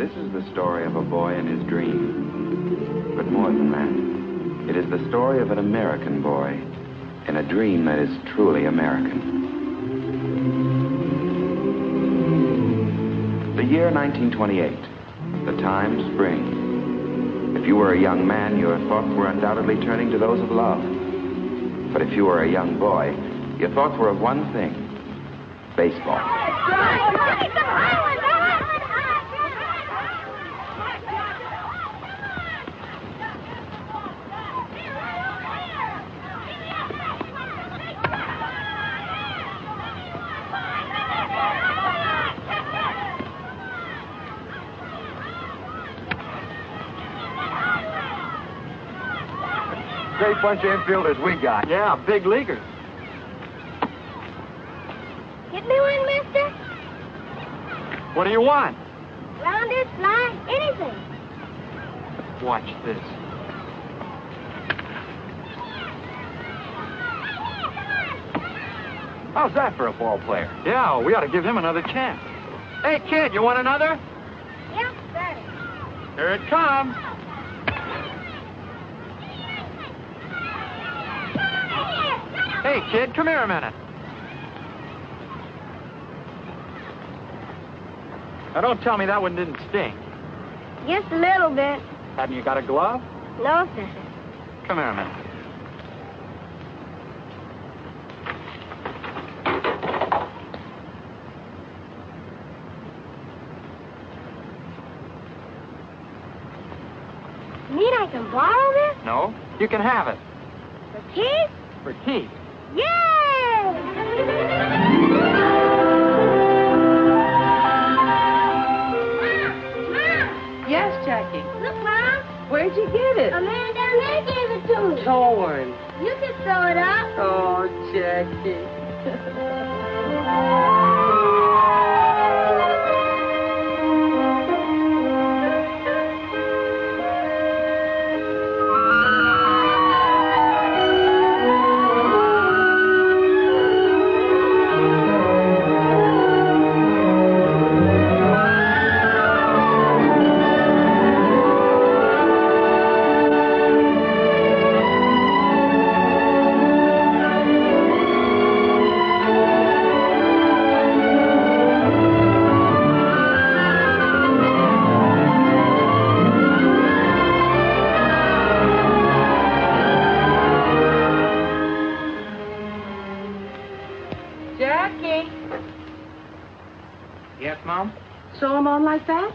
This is the story of a boy and his dream. But more than that, it is the story of an American boy in a dream that is truly American. The year 1928, the time spring. If you were a young man, your thoughts were undoubtedly turning to those of love. But if you were a young boy, your thoughts were of one thing: baseball. Great bunch of infielders we got. Yeah, big leaguers. Get me one, mister? What do you want? Rounders, fly, anything. Watch this. How's that for a ball player? Yeah, we ought to give him another chance. Hey, kid, you want another? Yes, sir. Here it comes. Hey, kid, come here a minute. Now, don't tell me that one didn't sting. Just a little bit. Hadn't you got a glove? No, sir. Come here a minute. You mean I can borrow this? No, you can have it. For keys? For keys. Yay! Yes, Jackie. Look, Mom. Where'd you get it? A man down there gave it to me. Torn. You can sew it up. Oh, Jackie. Yes, Mom? Sew them on like that?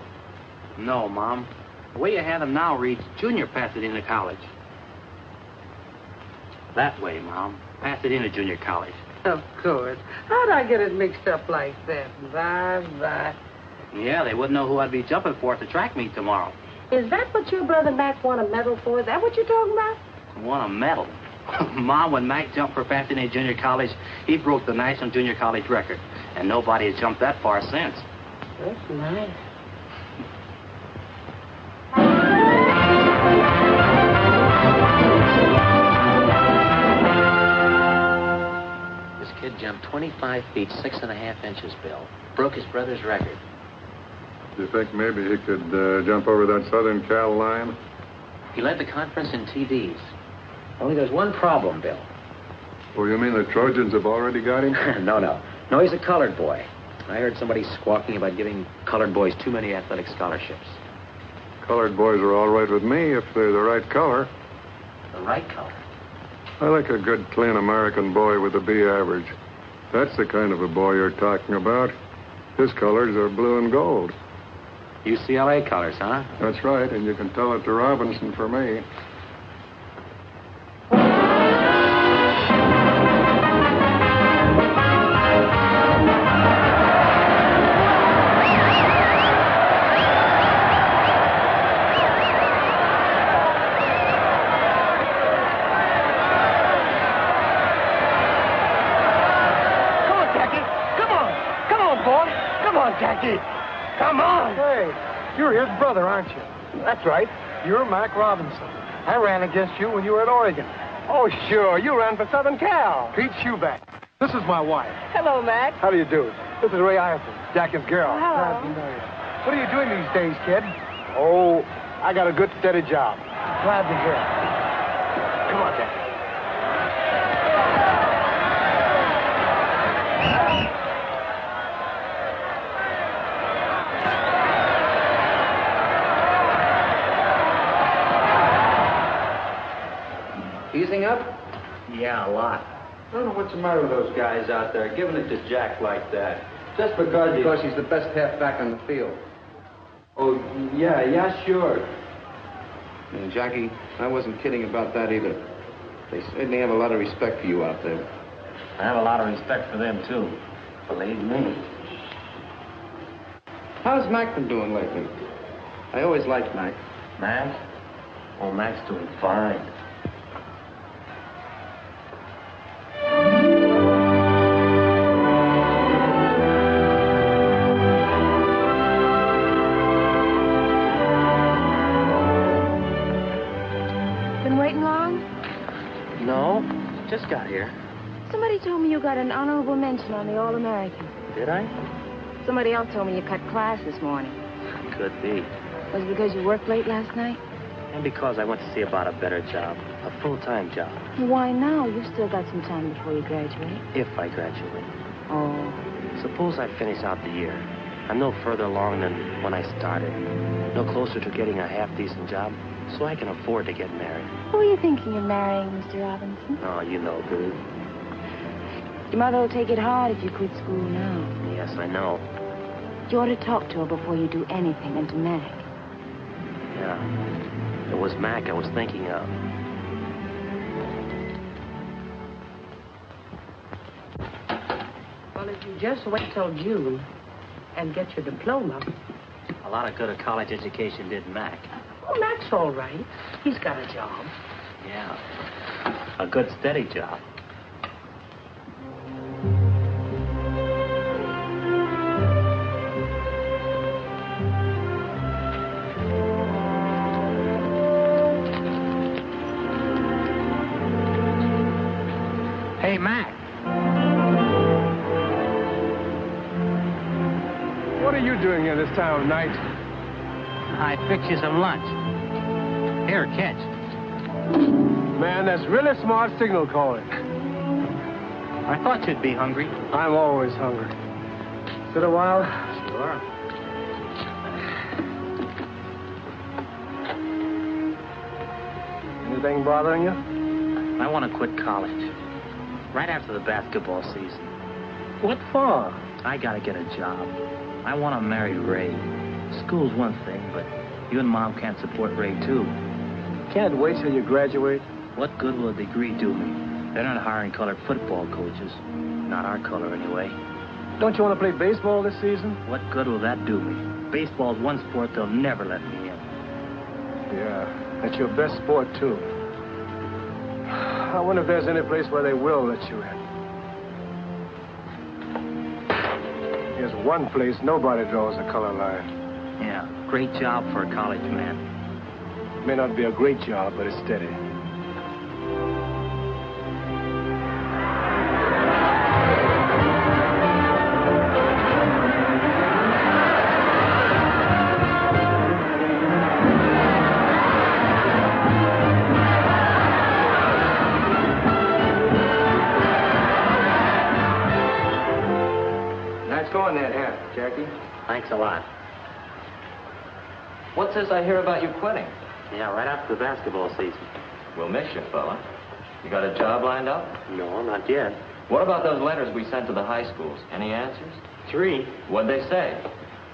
No, Mom. The way you have them now reads Junior Pasadena College. That way, Mom. Pasadena Junior College. Of course. How'd I get it mixed up like that? Bye. Yeah, they wouldn't know who I'd be jumping for at the track meet tomorrow. Is that what your brother Mac won a medal for? Is that what you're talking about? Won a medal. Mom, when Mac jumped for Pasadena Junior College, he broke the National Junior College record. And nobody has jumped that far since. That's nice. This kid jumped 25 feet, 6.5 inches, Bill. Broke his brother's record. Do you think maybe he could jump over that Southern Cal line? He led the conference in TDs. Only there's one problem, Bill. Oh, you mean the Trojans have already got him? No, he's a colored boy. I heard somebody squawking about giving colored boys too many athletic scholarships. Colored boys are all right with me if they're the right color. The right color? I like a good, clean American boy with a B average. That's the kind of a boy you're talking about. His colors are blue and gold. UCLA colors, huh? That's right, and you can tell it to Robinson for me. Jackie, come on. Hey, you're his brother, aren't you? That's right. You're Mac Robinson. I ran against you when you were at Oregon. Oh, sure. You ran for Southern Cal. Pete Schuback. This is my wife. Hello, Mac. How do you do? This is Ray Iverson, Jackie's girl. Hello. Glad to know you. What are you doing these days, kid? Oh, I got a good, steady job. Glad to hear it. Come on, Jack. Easing up? Yeah, a lot. I don't know what's the matter with those guys out there, giving it to Jack like that. Just because he's the best halfback on the field. Oh, yeah, sure. And Jackie, I wasn't kidding about that either. They certainly have a lot of respect for you out there. I have a lot of respect for them, too. Believe me. How's Mac been doing lately? I always liked Mac. Mac? Oh, Mac's doing fine. Been waiting long? No, just got here. Somebody told me you got an honorable mention on the All-American. Did I? Somebody else told me you cut class this morning. Could be. Was it because you worked late last night? And because I went to see about a better job. A full-time job. Why now? You've still got some time before you graduate. If I graduate. Oh. Suppose I finish out the year. I'm no further along than when I started. No closer to getting a half-decent job, so I can afford to get married. Who are you thinking of marrying, Mr. Robinson? Oh, you know, dude. Your mother will take it hard if you quit school now. Yes, I know. You ought to talk to her before you do anything, and to Mac. Yeah. It was Mac I was thinking of. Well, if you just wait till June and get your diploma. A lot of good a college education did Mac. Oh, Mac's all right. He's got a job. Yeah. A good, steady job. Hey, Mac. What are you doing here this time of night? I fixed you some lunch. Here, catch. Man, that's really smart signal calling. I thought you'd be hungry. I'm always hungry. Sit a while. Sure. Anything bothering you? I want to quit college. Right after the basketball season. What for? I gotta get a job. I want to marry Ray. School's one thing, but you and Mom can't support Ray, too. Can't wait till you graduate. What good will a degree do me? They're not hiring colored football coaches. Not our color, anyway. Don't you want to play baseball this season? What good will that do me? Baseball's one sport they'll never let me in. Yeah, that's your best sport, too. I wonder if there's any place where they will let you in. There's one place nobody draws a color line. Yeah, great job for a college man. May not be a great job, but it's steady. Nice going that hat, Jackie. Thanks a lot. What's this I hear about you quitting? Yeah, right after the basketball season. We'll miss you, fella. You got a job lined up? No, not yet. What about those letters we sent to the high schools? Any answers? 3. What'd they say?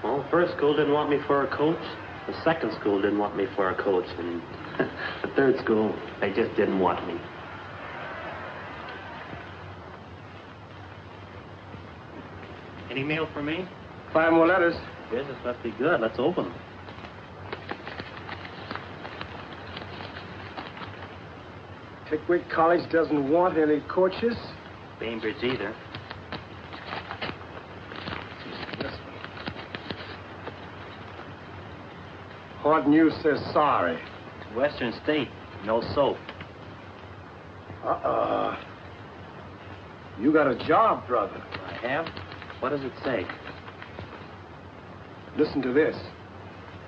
Well, the first school didn't want me for a coach. The second school didn't want me for a coach. And the third school, they just didn't want me. Any mail for me? 5 more letters. Business must be good. Let's open them. Pickwick College doesn't want any coaches. Bainbridge either. This one. Hard News says sorry. Western State, no soap. You got a job, brother. I have? What does it say? Listen to this.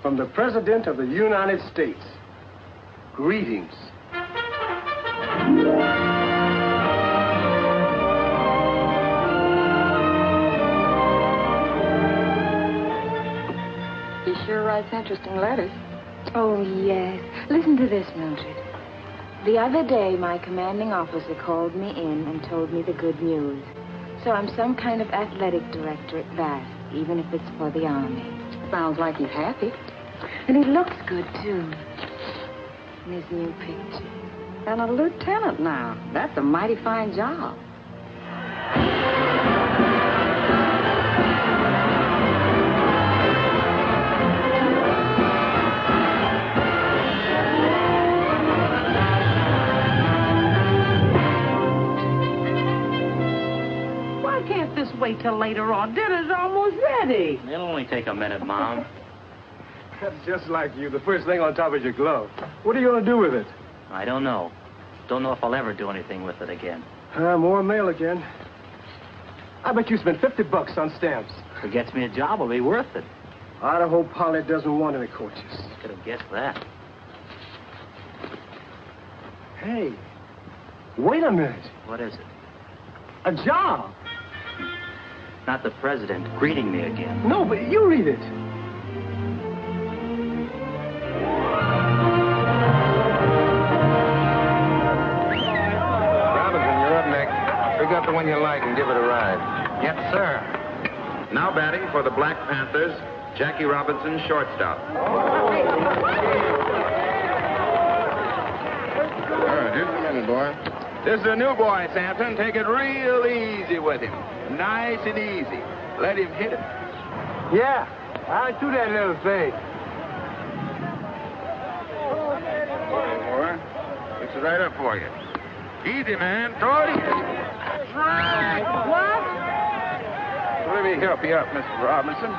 From the President of the United States. Greetings. He sure writes interesting letters. Oh, yes. Listen to this, Mildred. The other day, my commanding officer called me in and told me the good news. So I'm some kind of athletic director at Bath, even if it's for the Army. Sounds like he's happy. And he looks good, too. In his new picture. And a lieutenant now. That's a mighty fine job. Why can't this wait till later on? Dinner's almost ready. It'll only take a minute, Mom. That's just like you. The first thing on top is your glove. What are you going to do with it? I don't know. Don't know if I'll ever do anything with it again. More mail again. I bet you spent $50 on stamps. If it gets me a job, it'll be worth it. I hope Polly doesn't want any coaches. Could have guessed that. Hey, wait a minute. What is it? A job. Not the president greeting me again. No, but you read it. Robinson, you're up next. Pick up the one you like and give it a ride. Yes, sir. Now batting for the Black Panthers, Jackie Robinson, shortstop. Just a minute, boy. This is a new boy, Sampson. Take it real easy with him. Nice and easy. Let him hit it. Yeah, I do that little thing. Boy, fix it right up for you. Easy, man. Throw it easy. That's right. What? Let me help you up, Mr. Robinson.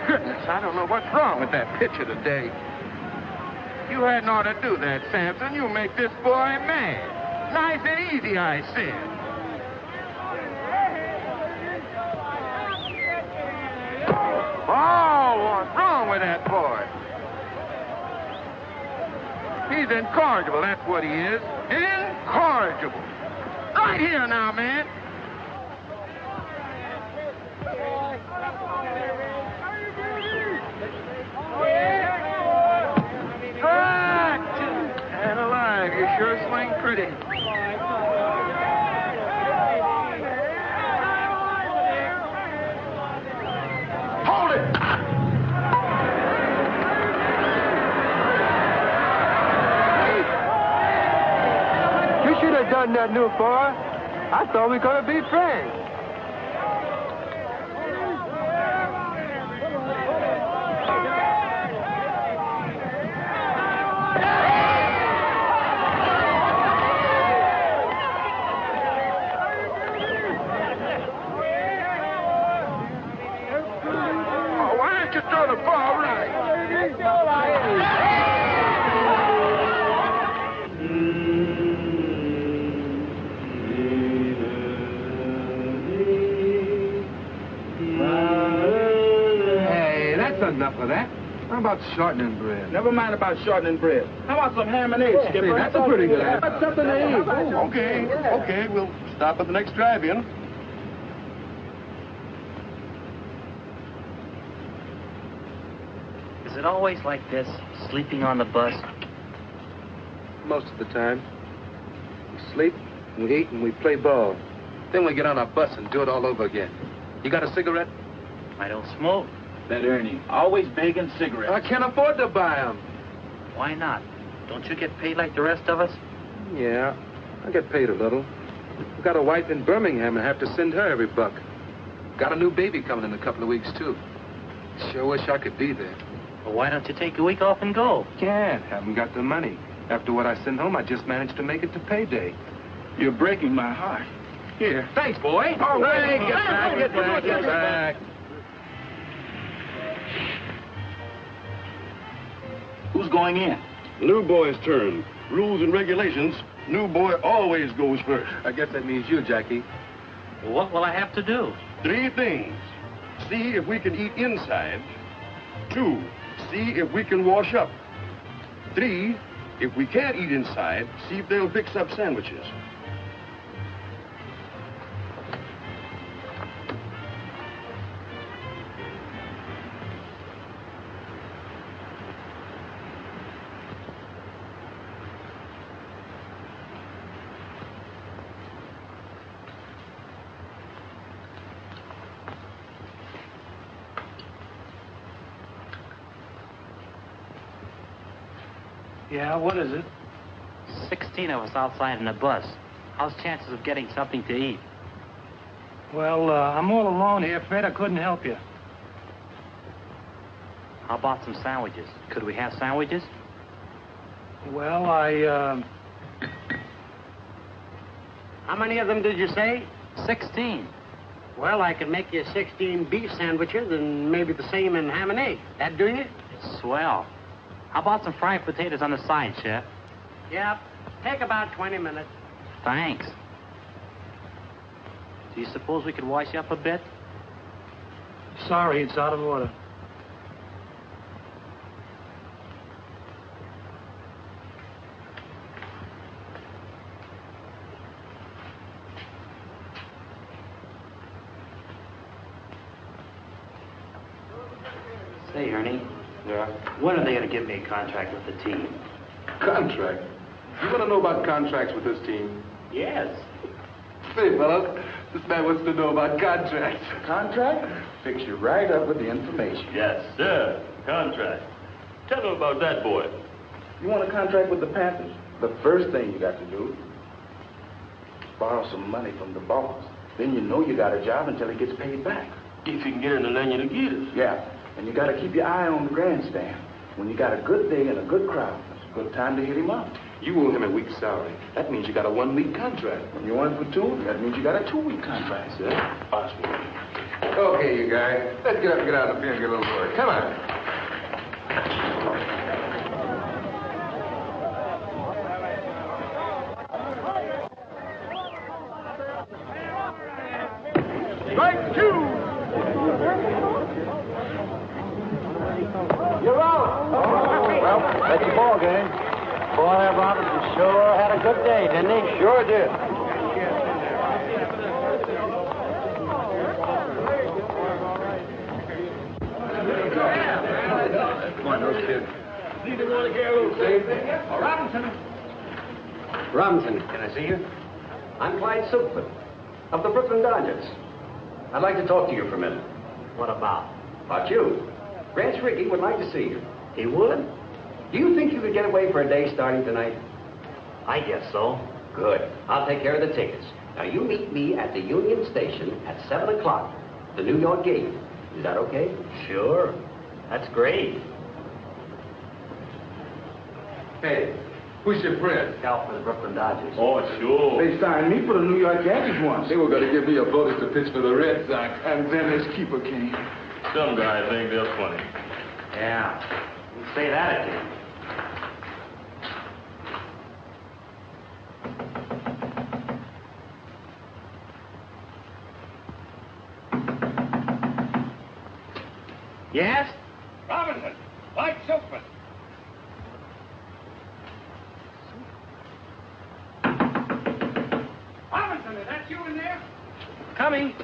Goodness, I don't know what's wrong with that pitcher today. You hadn't ought to do that, Sampson. You make this boy mad. Nice and easy, I said. Oh, what's wrong with that boy? He's incorrigible, that's what he is. Incorrigible. Right here now, man. And alive, you sure swing pretty. Hold it! You should have done that, new boy. I thought we were going to be friends. Throw the ball right. Hey, that's enough of that. How about shortening bread? Never mind about shortening bread. How about some ham and eggs, Skipper? That's a pretty good idea. That's something to eat. Okay, we'll stop at the next drive-in. Is it always like this, sleeping on the bus? Most of the time. We sleep, we eat, and we play ball. Then we get on our bus and do it all over again. You got a cigarette? I don't smoke. That Ernie, always begging cigarettes. I can't afford to buy them. Why not? Don't you get paid like the rest of us? Yeah, I get paid a little. I've got a wife in Birmingham and have to send her every buck. Got a new baby coming in a couple of weeks, too. Sure wish I could be there. Well, why don't you take a week off and go? Can't. Haven't got the money. After what I send home, I just managed to make it to payday. You're breaking my heart. Here. Thanks, boy. Oh, wait, get back. Who's going in? New boy's turn. Rules and regulations, new boy always goes first. I guess that means you, Jackie. What will I have to do? 3 things. see if we can eat inside. 2, see if we can wash up. 3, if we can't eat inside, see if they'll fix up sandwiches. Yeah, what is it? 16 of us outside in a bus. How's chances of getting something to eat? Well, I'm all alone here, Fred. I couldn't help you. How about some sandwiches? Could we have sandwiches? Well, How many of them did you say? 16. Well, I could make you 16 beef sandwiches and maybe the same in ham and egg. That do you? Swell. How about some fried potatoes on the side, Chef? Yep. Take about 20 minutes. Thanks. Do you suppose we could wash up a bit? sorry, it's out of order. Say, Ernie. Yeah? When are they going to give me a contract with the team? Contract? You want to know about contracts with this team? Yes. Say, fellas, this man wants to know about contracts. Contract? Fix you right up with the information. Yes, sir. Contract. Tell him about that, boy. You want a contract with the Panthers? The first thing you got to do, borrow some money from the boss. Then you know you got a job until he gets paid back. If you can get in the Lanier Gators. Yeah, and you got to keep your eye on the grandstand. When you got a good day and a good crowd, it's a good time to hit him up. You owe him a week's salary. That means you got a 1-week contract. When you want it for 2, that means you got a 2-week contract. Yeah? Possible. Okay, you guys. Let's get up and get out of the field and get a little work. Come on. Strike 2! You're out. Well, that's the ball game. Boy, Robinson sure had a good day, didn't he? Sure did. Come on, those kids. Robinson, can I see you? I'm Clyde Silkman of the Brooklyn Dodgers. I'd like to talk to you for a minute. What about? About you. Grant Rickey would like to see you. He would? Do you think you could get away for a day starting tonight? I guess so. Good. I'll take care of the tickets. Now, you meet me at the Union Station at 7 o'clock, the New York game. Is that okay? Sure. That's great. Hey, who's your friend? Scout for the Brooklyn Dodgers. Oh, sure. They signed me for the New York Yankees once. They were going to give me a bonus to pitch for the Red Sox, and then his keeper came. Some guys think they're funny. Yeah. You say that again. Yes? Robinson, Mike Silkman. Robinson, is that you in there? Coming.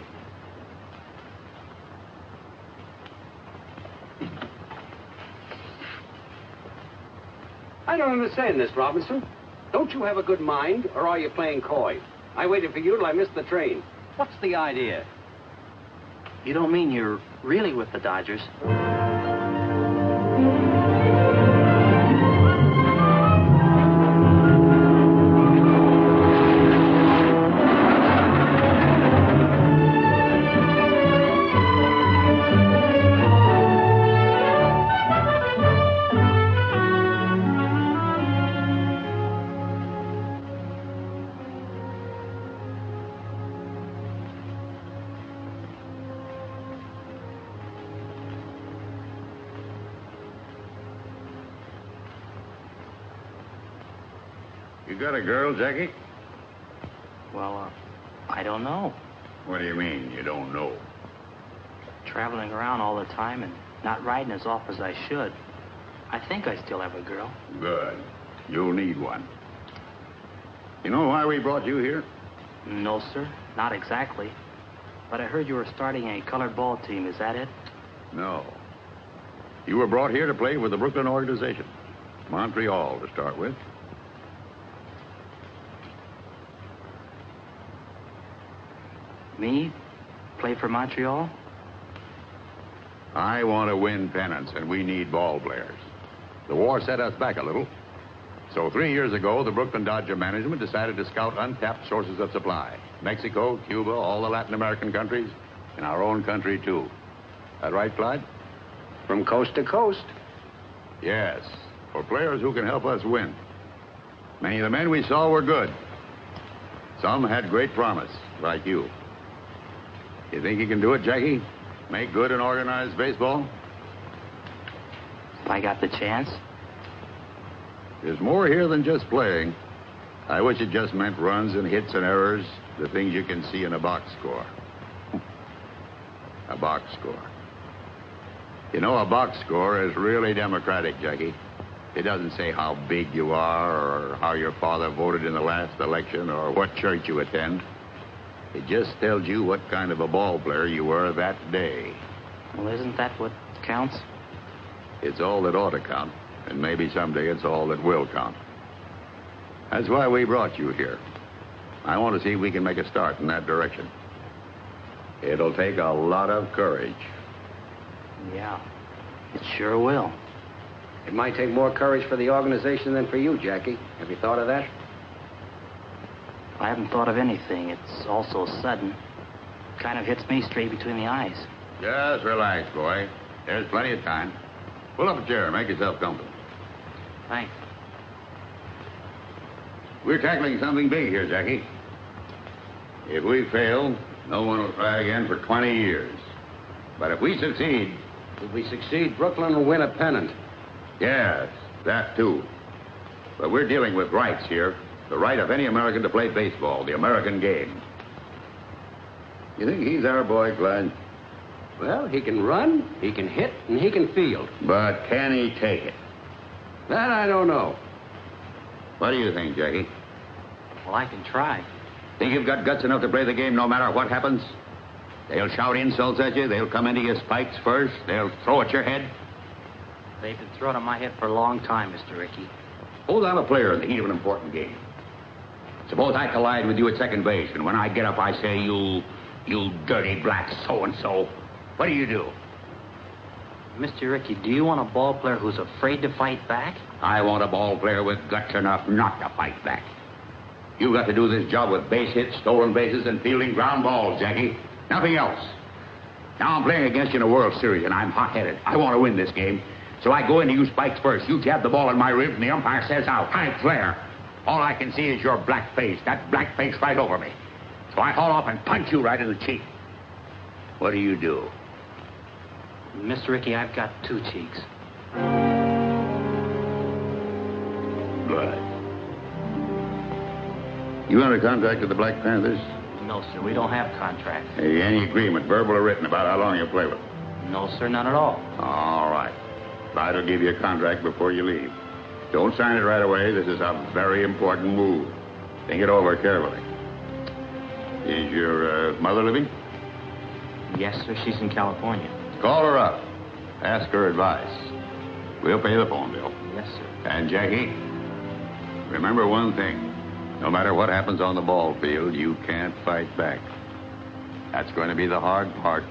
I don't understand this, Robinson. Don't you have a good mind, or are you playing coy? I waited for you till I missed the train. What's the idea? You don't mean you're really with the Dodgers? You got a girl, Jackie? Well, I don't know. What do you mean, you don't know? traveling around all the time and not riding as often as I should. I think I still have a girl. Good. You'll need one. You know why we brought you here? No, sir. Not exactly. But I heard you were starting a colored ball team. Is that it? No. You were brought here to play with the Brooklyn organization. Montreal, to start with. Me? Play for Montreal? I want to win pennants, and we need ball players. The war set us back a little. So 3 years ago, the Brooklyn Dodger management decided to scout untapped sources of supply. Mexico, Cuba, all the Latin American countries, and our own country, too. That right, Clyde? From coast to coast. Yes, for players who can help us win. Many of the men we saw were good. Some had great promise, like you. You think you can do it, Jackie? Make good and organized baseball? If I got the chance. There's more here than just playing. I wish it just meant runs and hits and errors, the things you can see in a box score. A box score. You know, a box score is really democratic, Jackie. It doesn't say how big you are or how your father voted in the last election or what church you attend. It just tells you what kind of a ball player you were that day. Well, isn't that what counts? It's all that ought to count, and maybe someday it's all that will count. That's why we brought you here. I want to see if we can make a start in that direction. It'll take a lot of courage. Yeah, it sure will. It might take more courage for the organization than for you, Jackie. Have you thought of that? I haven't thought of anything. It's all so sudden. Kind of hits me straight between the eyes. Just relax, boy. There's plenty of time. Pull up a chair. Make yourself comfortable. Thanks. We're tackling something big here, Jackie. If we fail, no one will try again for 20 years. But if we succeed... If we succeed, Brooklyn will win a pennant. Yes, that too. But we're dealing with rights here. The right of any American to play baseball, the American game. You think he's our boy, Clyde? Well, he can run, he can hit, and he can field. But can he take it? That I don't know. What do you think, Jackie? Well, I can try. Think you've got guts enough to play the game no matter what happens? They'll shout insults at you. They'll come into your spikes first. They'll throw at your head. They've been throwing at my head for a long time, Mr. Rickey. Suppose I'm a player in the heat of an important game. Suppose I collide with you at second base, and when I get up, I say, you dirty black so-and-so. What do you do? Mr. Rickey, do you want a ball player who's afraid to fight back? I want a ball player with guts enough not to fight back. You've got to do this job with base hits, stolen bases, and fielding ground balls, Jackie. Nothing else. Now I'm playing against you in a World Series, and I'm hot-headed. I want to win this game. So I go into you spikes first. You jab the ball in my ribs, and the umpire says out. High flare. All I can see is your black face. That black face right over me. So I haul off and punch you right in the cheek. What do you do? Mr. Rickey, I've got two cheeks. Good. You under contract with the Black Panthers? No, sir. We don't have contracts. Hey, any agreement, verbal or written, about how long you'll play with them? No, sir. None at all. All right. Clyde will give you a contract before you leave. Don't sign it right away. This is a very important move. Think it over carefully. Is your mother living? Yes, sir. She's in California. Call her up. Ask her advice. We'll pay the phone bill. Yes, sir. And, Jackie, remember one thing. No matter what happens on the ball field, you can't fight back. That's going to be the hard part.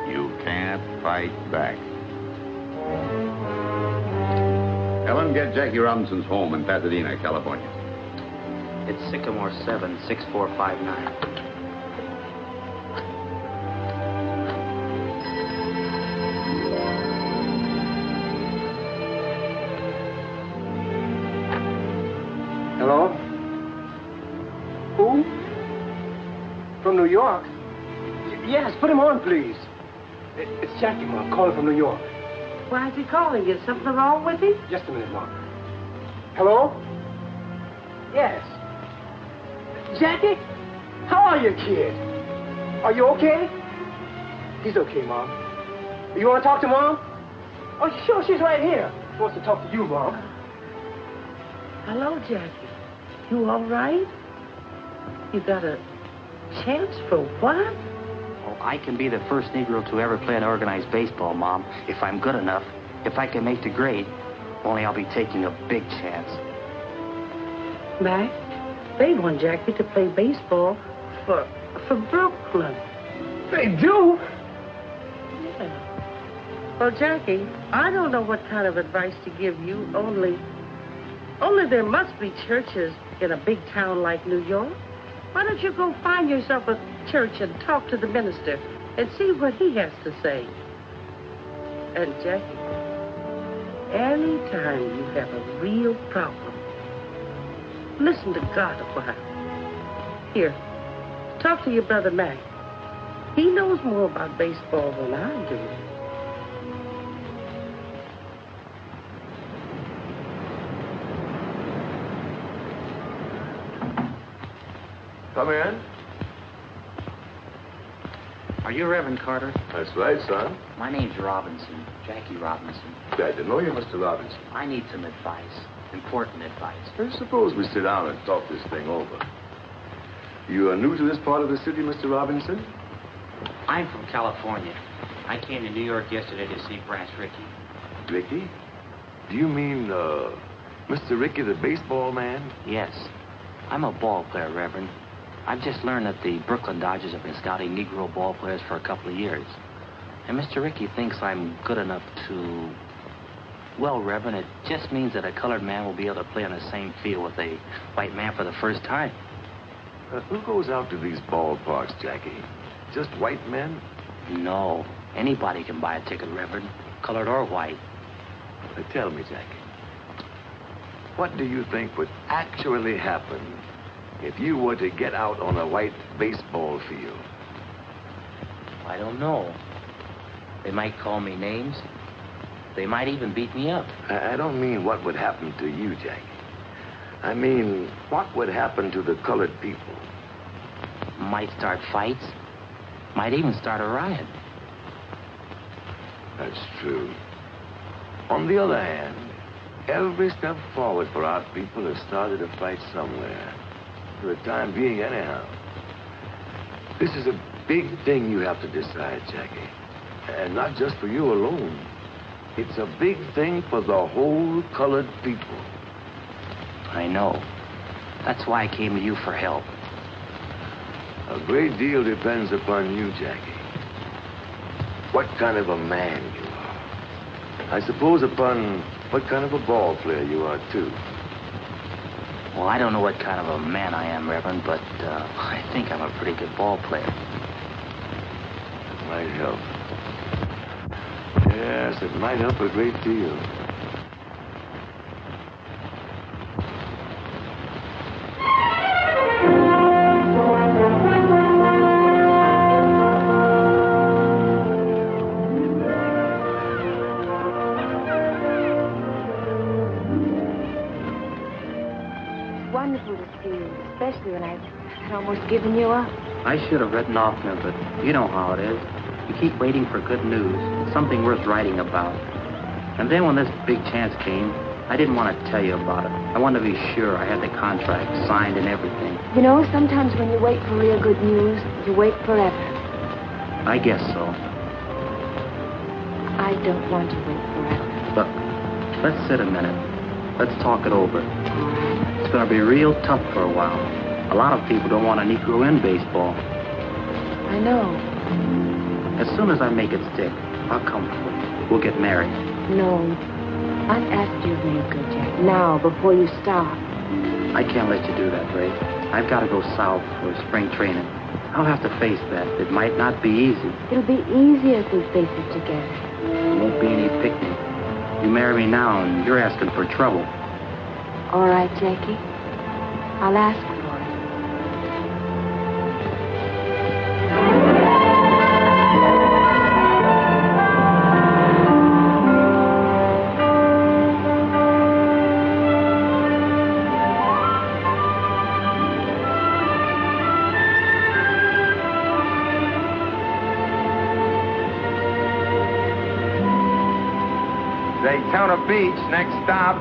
You can't fight back. Ellen, get Jackie Robinson's home in Pasadena, California. It's Sycamore 7, 6459. Hello? Who? From New York? Yes, put him on, please. It's Jackie, Mom, calling from New York. Why is he calling? Is something wrong with him? Just a minute, Mom. Hello? Yes. Jackie? How are you, kid? Are you okay? He's okay, Mom. You want to talk to Mom? Oh, sure, she's right here. She wants to talk to you, Mom. Hello, Jackie. You all right? You got a chance for what? Oh, I can be the first Negro to ever play an organized baseball, Mom, if I'm good enough. If I can make the grade. Only I'll be taking a big chance. Mac, they want Jackie to play baseball for Brooklyn. They do? Yeah. Well, Jackie, I don't know what kind of advice to give you, only there must be churches in a big town like New York. Why don't you go find yourself a church and talk to the minister and see what he has to say? And Jackie, anytime you have a real problem, listen to God a while. Here, talk to your brother Mac. He knows more about baseball than I do. Come in. Are you Reverend Carter? That's right, son. My name's Robinson, Jackie Robinson. Glad to know you, Mr. Robinson. I need some advice, important advice. I suppose we sit down and talk this thing over. You are new to this part of the city, Mr. Robinson? I'm from California. I came to New York yesterday to see Branch Rickey. Rickey? Do you mean, Mr. Rickey, the baseball man? Yes. I'm a ball player, Reverend. I've just learned that the Brooklyn Dodgers have been scouting Negro ball players for a couple of years. And Mr. Rickey thinks I'm good enough to... Well, Reverend, it just means that a colored man will be able to play on the same field with a white man for the first time. Who goes out to these ballparks, Jackie? Just white men? No. Anybody can buy a ticket, Reverend, colored or white. Tell me, Jackie, what do you think would actually happen if you were to get out on a white baseball field? I don't know. They might call me names. They might even beat me up. I don't mean what would happen to you, Jackie. I mean, what would happen to the colored people? Might start fights. Might even start a riot. That's true. On the other hand, every step forward for our people has started a fight somewhere. For the time being, anyhow. This is a big thing you have to decide, Jackie. And not just for you alone. It's a big thing for the whole colored people. I know. That's why I came to you for help. A great deal depends upon you, Jackie. What kind of a man you are. I suppose upon what kind of a ball player you are, too. Well, I don't know what kind of a man I am, Reverend, but I think I'm a pretty good ball player. It might help. Yes, it might help a great deal. Wonderful to see you, especially when I had almost given you up. I should have written off him, but you know how it is. You keep waiting for good news, something worth writing about. And then when this big chance came, I didn't want to tell you about it. I wanted to be sure I had the contract signed and everything. You know, sometimes when you wait for real good news, you wait forever. I guess so. I don't want to wait forever. Look, let's sit a minute. Let's talk it over. It's going to be real tough for a while. A lot of people don't want a Negro in baseball. I know. As soon as I make it stick, I'll come for you. We'll get married. No. I've asked you to make good, Jack. Now, before you stop. I can't let you do that, Ray. I've got to go south for spring training. I'll have to face that. It might not be easy. It'll be easier if we face it together. There won't be any picnic. You marry me now, and you're asking for trouble. All right, Jackie. I'll ask for it. Daytona Beach, next stop.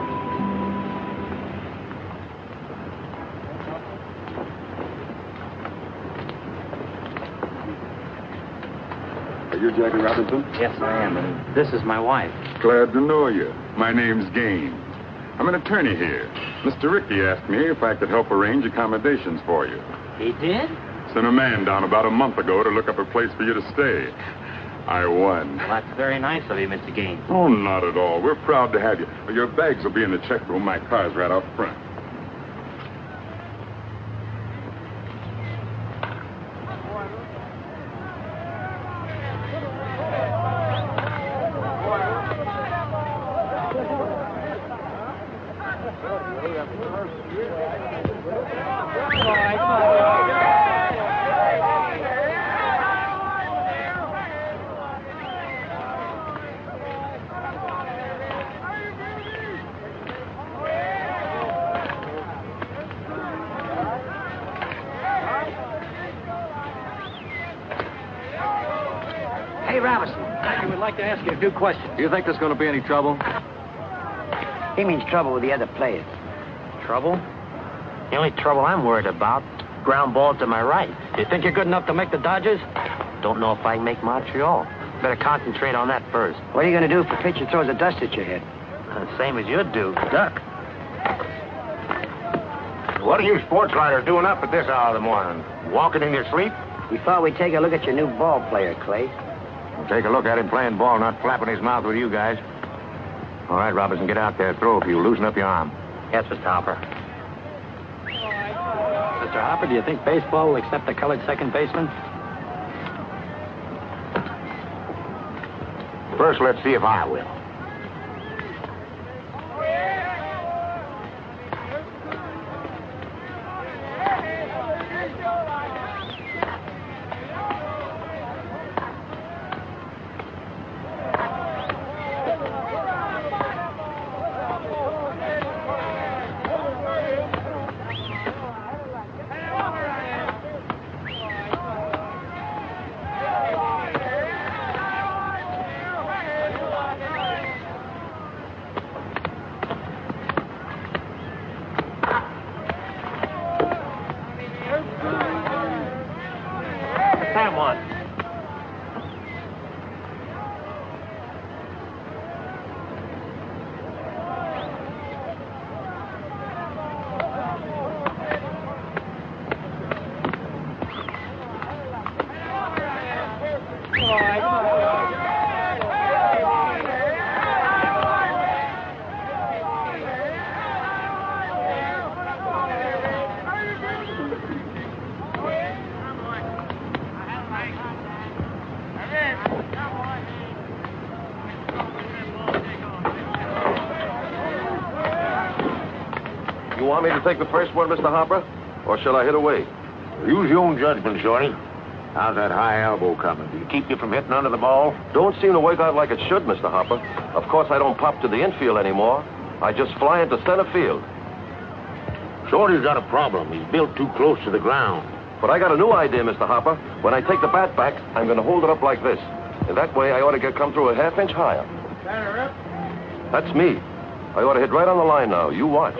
Are you Jackie Robinson? Yes, I am, and this is my wife. Glad to know you. My name's Gaines. I'm an attorney here. Mr. Ricky asked me if I could help arrange accommodations for you. He did? Sent a man down about a month ago to look up a place for you to stay. I won. Well, that's very nice of you, Mr. Gaines. Oh, not at all. We're proud to have you. Your bags will be in the check room. My car's right out front. Hey, Robinson, I would like to ask you a few questions. Do you think there's going to be any trouble? He means trouble with the other players. Trouble? The only trouble I'm worried about, ground ball to my right. You think you're good enough to make the Dodgers? Don't know if I can make Montreal. Better concentrate on that first. What are you going to do if the pitcher throws a dust at your head? Same as you'd do. Duck. What are you sports writers doing up at this hour of the morning? Walking in your sleep? We thought we'd take a look at your new ball player, Clay. Well, take a look at him playing ball, not flapping his mouth with you guys. All right, Robinson, get out there. Throw a few. Loosen up your arm. Yes, Mr. Hopper. Mr. Hopper, do you think baseball will accept a colored second baseman? First, let's see if I will. Sam one. You want me to take the first one, Mr. Hopper? Or shall I hit away? Use your own judgment, Shorty. How's that high elbow coming? Do you keep you from hitting under the ball? Don't seem to work out like it should, Mr. Hopper. Of course, I don't pop to the infield anymore. I just fly into center field. Shorty's got a problem. He's built too close to the ground. But I got a new idea, Mr. Hopper. When I take the bat back, I'm going to hold it up like this. And that way, I ought to come through a half-inch higher. That's me. I ought to hit right on the line now. You watch.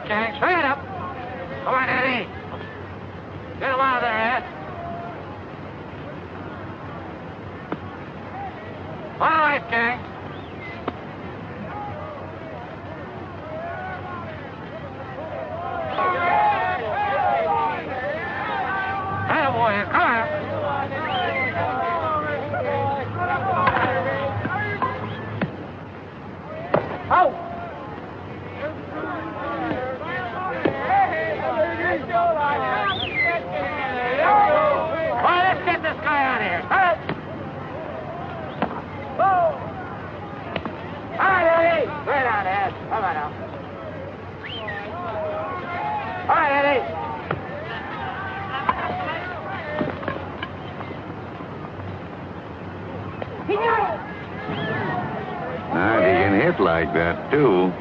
Jack, straight up. Come on, Eddie. Get him out of there, Ed. All right, Jack. Hey, boy, come on. Out. like that, too.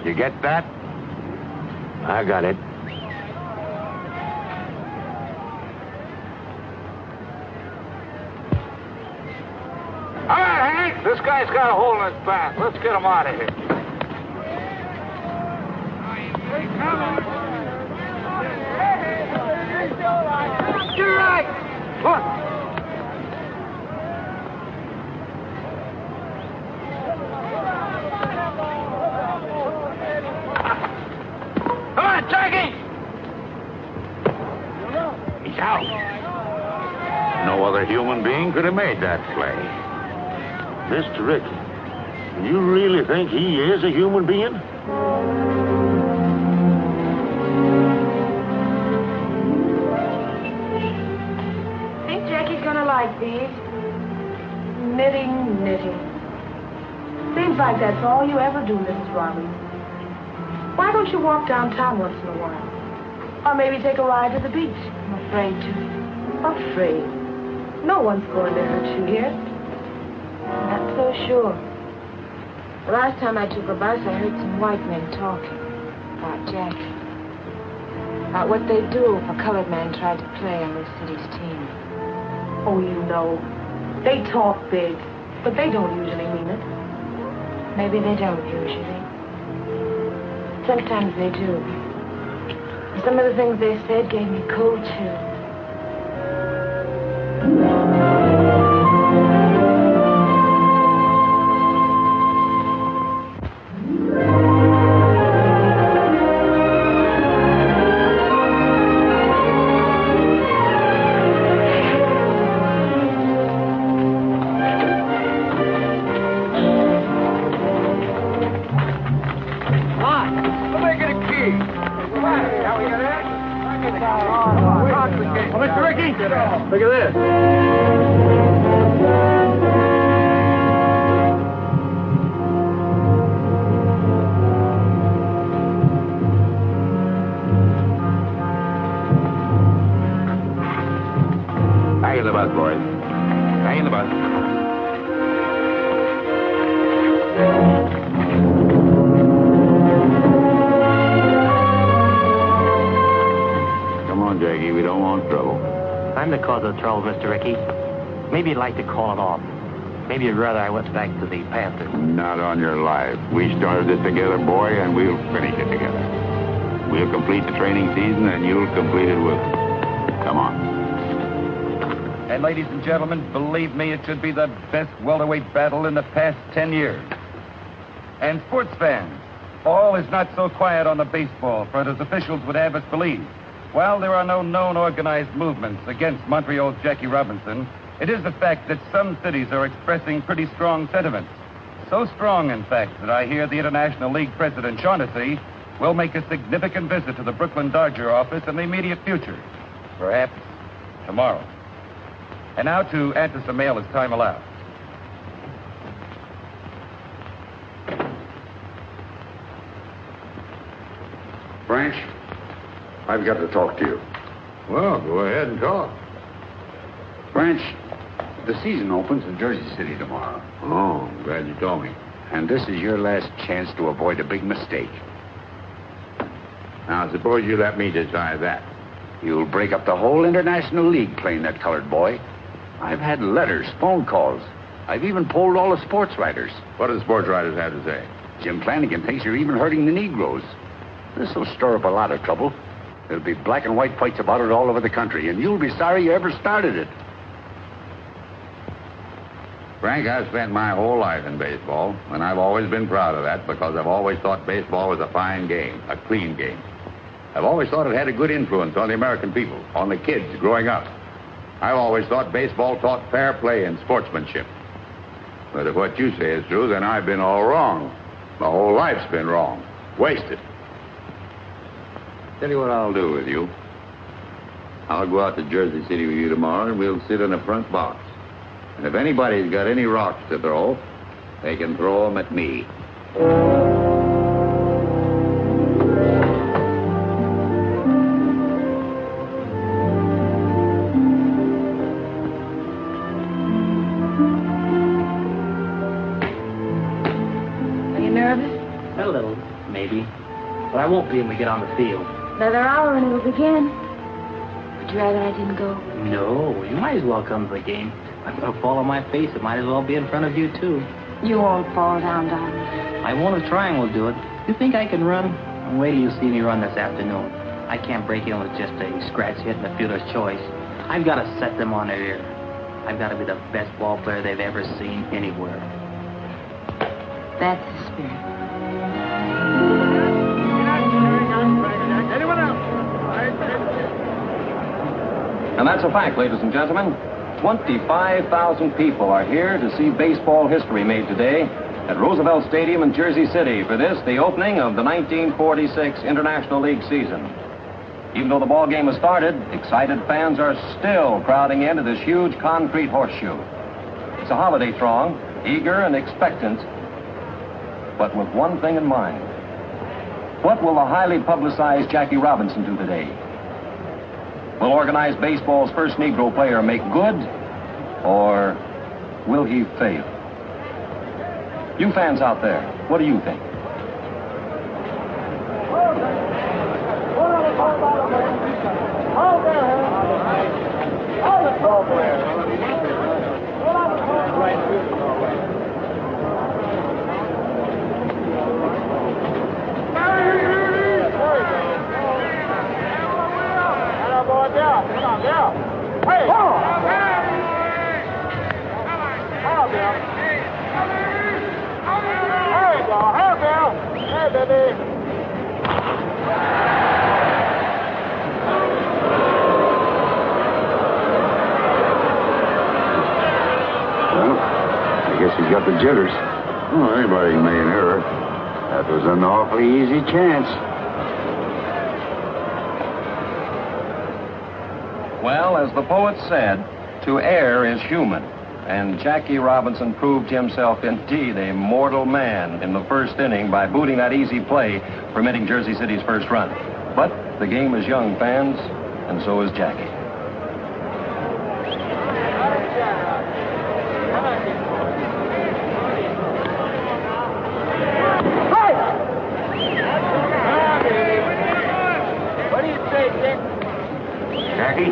You get that? I got it. All right, Hank. This guy's got a hole in his back. Let's get him out of here. You're right. Look. Come on, Jackie! He's out. No other human being could have made that play. Mr. Ricky, you really think he is a human being? Think Jackie's gonna like these. Knitting, knitting. Seems like that's all you ever do, Mrs. Robbins. Why don't you walk downtown once in a while? Or maybe take a ride to the beach? I'm afraid to. Afraid? No one's going to hurt you here. Not so sure. The last time I took a bus, I heard some white men talking about Jackie. About what they'd do if a colored man tried to play on this city's team. Oh, you know. They talk big, but they don't usually mean it. Maybe they don't usually. Sometimes they do. And some of the things they said gave me cold chills. Mr. Ricky, look at this. Back in the bus, boys. Back in the bus. Come on, Jackie. We don't want trouble. I'm the cause of the trouble, Mr. Ricky. Maybe you'd like to call it off. Maybe you'd rather I went back to the Panthers. Not on your life. We started this together, boy, and we'll finish it together. We'll complete the training season, and you'll complete it with us. Come on. And ladies and gentlemen, believe me, it should be the best welterweight battle in the past 10 years. And sports fans, all is not so quiet on the baseball front as officials would have us believe. While there are no known organized movements against Montreal's Jackie Robinson, it is the fact that some cities are expressing pretty strong sentiments. So strong, in fact, that I hear the International League President Shaughnessy will make a significant visit to the Brooklyn Dodger office in the immediate future. Perhaps tomorrow. And now to answer some mail as time allows. Branch, I've got to talk to you. Well, go ahead and talk. Branch, the season opens in Jersey City tomorrow. Oh, I'm glad you told me. And this is your last chance to avoid a big mistake. Now, suppose you let me decide that. You'll break up the whole International League playing that colored boy. I've had letters, phone calls. I've even polled all the sports writers. What do the sports writers have to say? Jim Flanagan thinks you're even hurting the Negroes. This will stir up a lot of trouble. There'll be black and white fights about it all over the country, and you'll be sorry you ever started it. Frank, I've spent my whole life in baseball, and I've always been proud of that because I've always thought baseball was a fine game, a clean game. I've always thought it had a good influence on the American people, on the kids growing up. I've always thought baseball taught fair play and sportsmanship. But if what you say is true, then I've been all wrong. My whole life's been wrong. Wasted. Tell you what I'll do with you. I'll go out to Jersey City with you tomorrow, and we'll sit in the front box. And if anybody's got any rocks to throw, they can throw them at me. Are you nervous? A little, maybe. But I won't be when we get on the field. Another hour and it'll begin. Would you rather I didn't go? No, you might as well come to the game. I'm going to fall on my face. It might as well be in front of you, too. You won't fall down, darling. I won't try and we'll do it. You think I can run? Wait till you see me run this afternoon. I can't break in with just a scratch hit and a fielder's choice. I've got to set them on their ear. I've got to be the best ball player they've ever seen anywhere. That's the spirit. Anyone else? And that's a fact, ladies and gentlemen. 25,000 people are here to see baseball history made today at Roosevelt Stadium in Jersey City for this, the opening of the 1946 International League season. Even though the ball game has started, excited fans are still crowding into this huge concrete horseshoe. It's a holiday throng, eager and expectant, but with one thing in mind. What will the highly publicized Jackie Robinson do today? Will organized baseball's first Negro player make good, or will he fail? You fans out there, what do you think? He's got the jitters. Oh, anybody can make an error. That was an awfully easy chance. Well, as the poet said, to err is human. And Jackie Robinson proved himself indeed a mortal man in the first inning by booting that easy play, permitting Jersey City's first run. But the game is young, fans, and so is Jackie. What do you say, Dick? Jackie?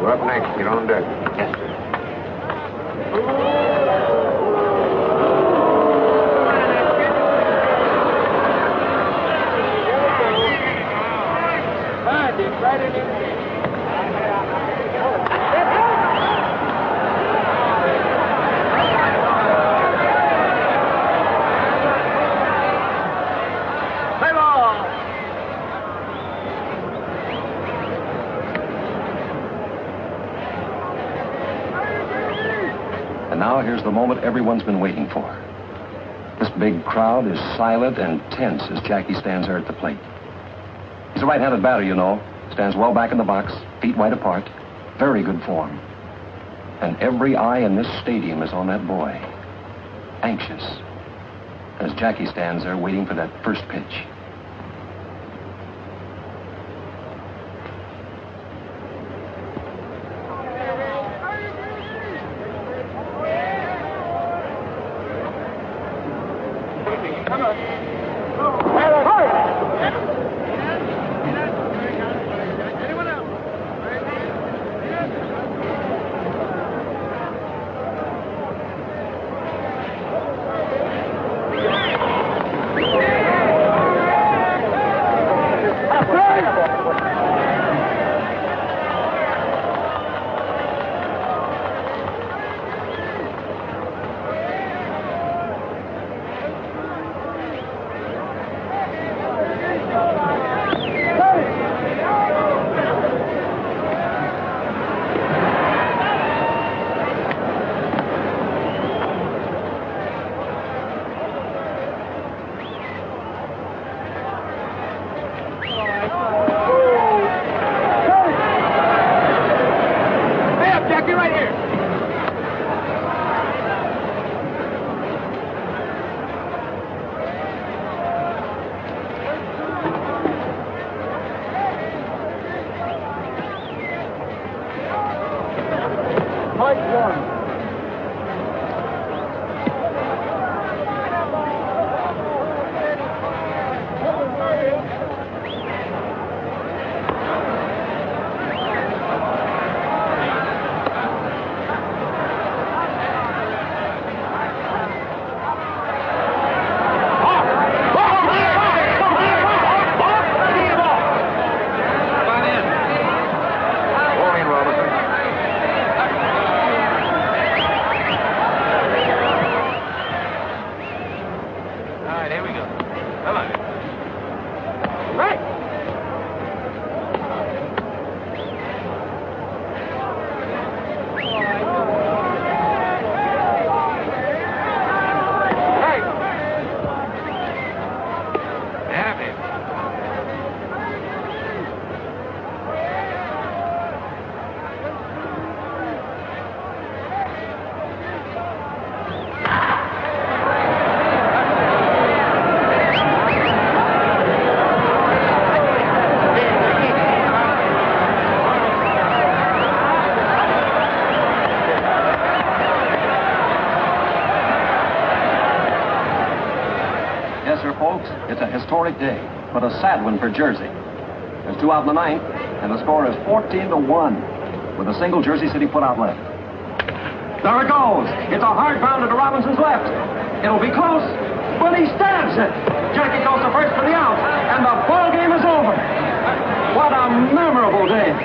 We're up next. Get on deck. Yes, sir. Fine, Dick. Right in there. Now here's the moment everyone's been waiting for. This big crowd is silent and tense as Jackie stands there at the plate. He's a right-handed batter, you know. Stands well back in the box, feet wide apart. Very good form. And every eye in this stadium is on that boy. Anxious. As Jackie stands there waiting for that first pitch. right here. Fight one. It's a historic day, but a sad one for Jersey. There's 2 out in the 9th, and the score is 14-1, with a single Jersey City put-out left. There it goes. It's a hard bounder to Robinson's left. It'll be close, but he stabs it. Jackie goes to first for the out, and the ball game is over. What a memorable day,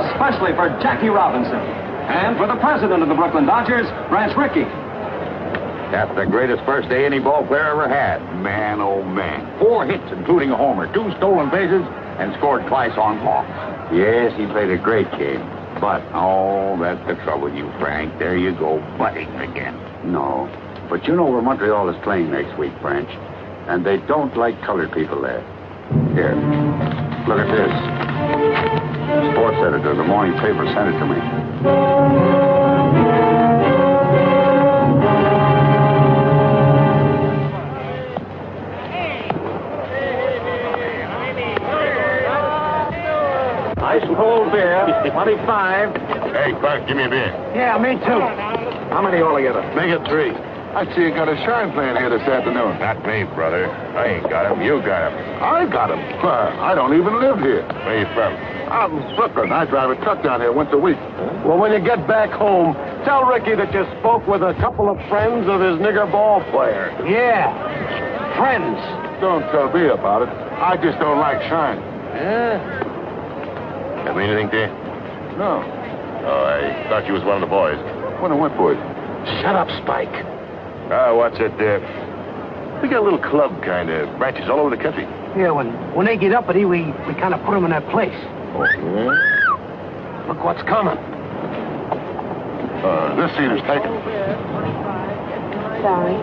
especially for Jackie Robinson, and for the president of the Brooklyn Dodgers, Branch Rickey. That's the greatest first day any ball player ever had. Man, oh man. 4 hits, including a homer, 2 stolen bases, and scored twice on walks. Yes, he played a great game. But, oh, that's the trouble with you, Frank. There you go, butting again. No. But you know where Montreal is playing next week, Branch. And they don't like colored people there. Here. Look at this. Sports editor of the morning paper sent it to me. Ice cold beer, 25. Hey, Clark, give me a beer. Yeah, me too. How many altogether? Make it 3. I see you got a shine playing here this afternoon. Not me, brother. I ain't got him. You got him. I got him? I don't even live here. Where you from? I'm in Brooklyn. I drive a truck down here once a week. Well, when you get back home, tell Ricky that you spoke with a couple of friends of his nigger ball player. Yeah, friends. Don't tell me about it. I just don't like shine. Yeah? Have anything to you? No. Oh, I thought you was one of the boys. One of what boys? Shut up, Spike. What's it, we got a little club kind of branches all over the country. Yeah, when they get uppity, we kind of put them in their place. Oh, yeah? Look what's coming. This seat is taken. Sorry.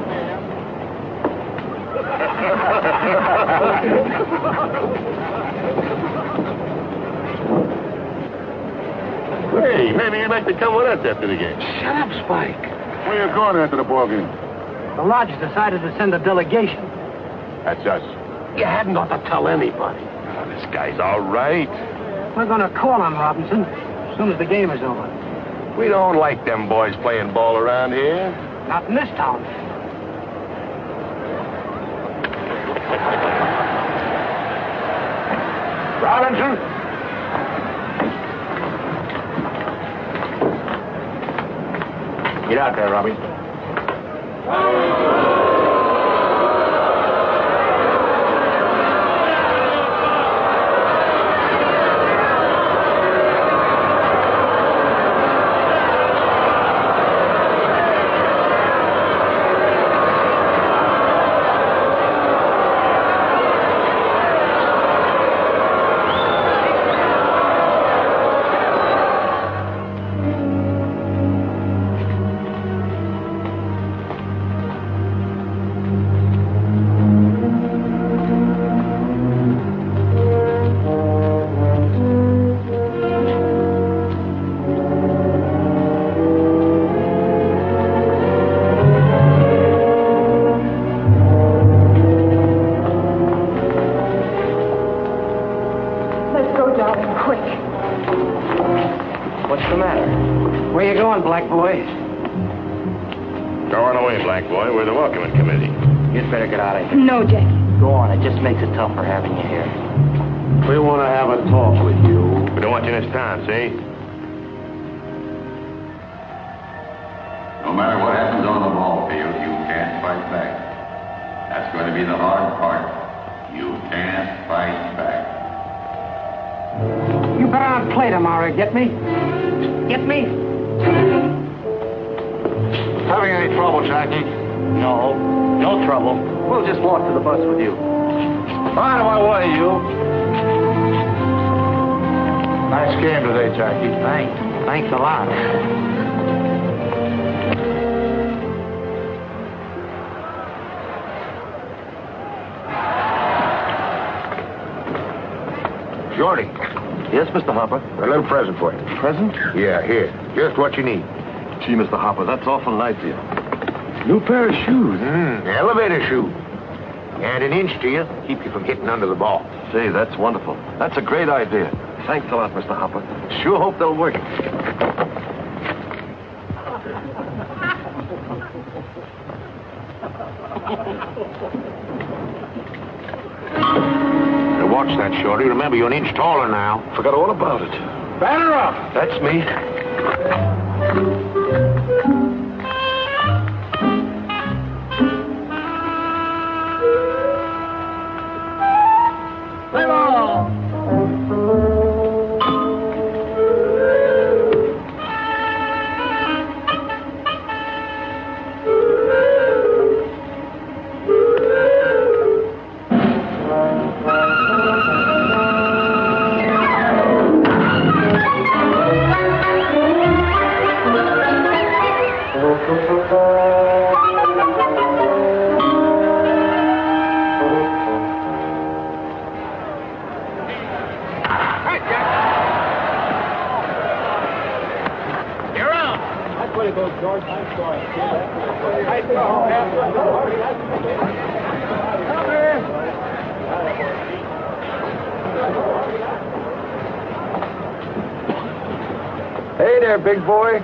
Hey, maybe you'd like to come with us after the game. Shut up, Spike. Where you going after the ball game? The lodge decided to send a delegation. That's us. You hadn't ought to tell anybody. Oh, this guy's all right. We're going to call on Robinson as soon as the game is over. We don't like them boys playing ball around here. Not in this town. Robinson? Get out there, Robbie. brother. Where you going, black boy? Go on away, black boy. We're the welcoming committee. You'd better get out of here. No, Jackie. Go on. It just makes it tougher having you here. We want to have a talk with you. We don't want you in this town, see? No matter what happens on the ball field, you can't fight back. That's going to be the hard part. You can't fight back. You better not play tomorrow, get me? Get me? Having any trouble, Jackie? No. No trouble. We'll just walk to the bus with you. Out of my way, you. Nice game today, Jackie. Thanks. Thanks a lot. Shorty. Yes, Mr. Hopper? A little present for you. Present? Yeah, here. Just what you need. Gee, Mr. Hopper, that's awful nice of you. New pair of shoes. Elevator shoe. Add an inch to you, keep you from hitting under the ball. Say, that's wonderful. That's a great idea. Thanks a lot, Mr. Hopper. Sure hope they'll work. Now watch that, Shorty. Remember, you're an inch taller now. Forgot all about it. Batter up! That's me. Play ball! Hey there, big boy.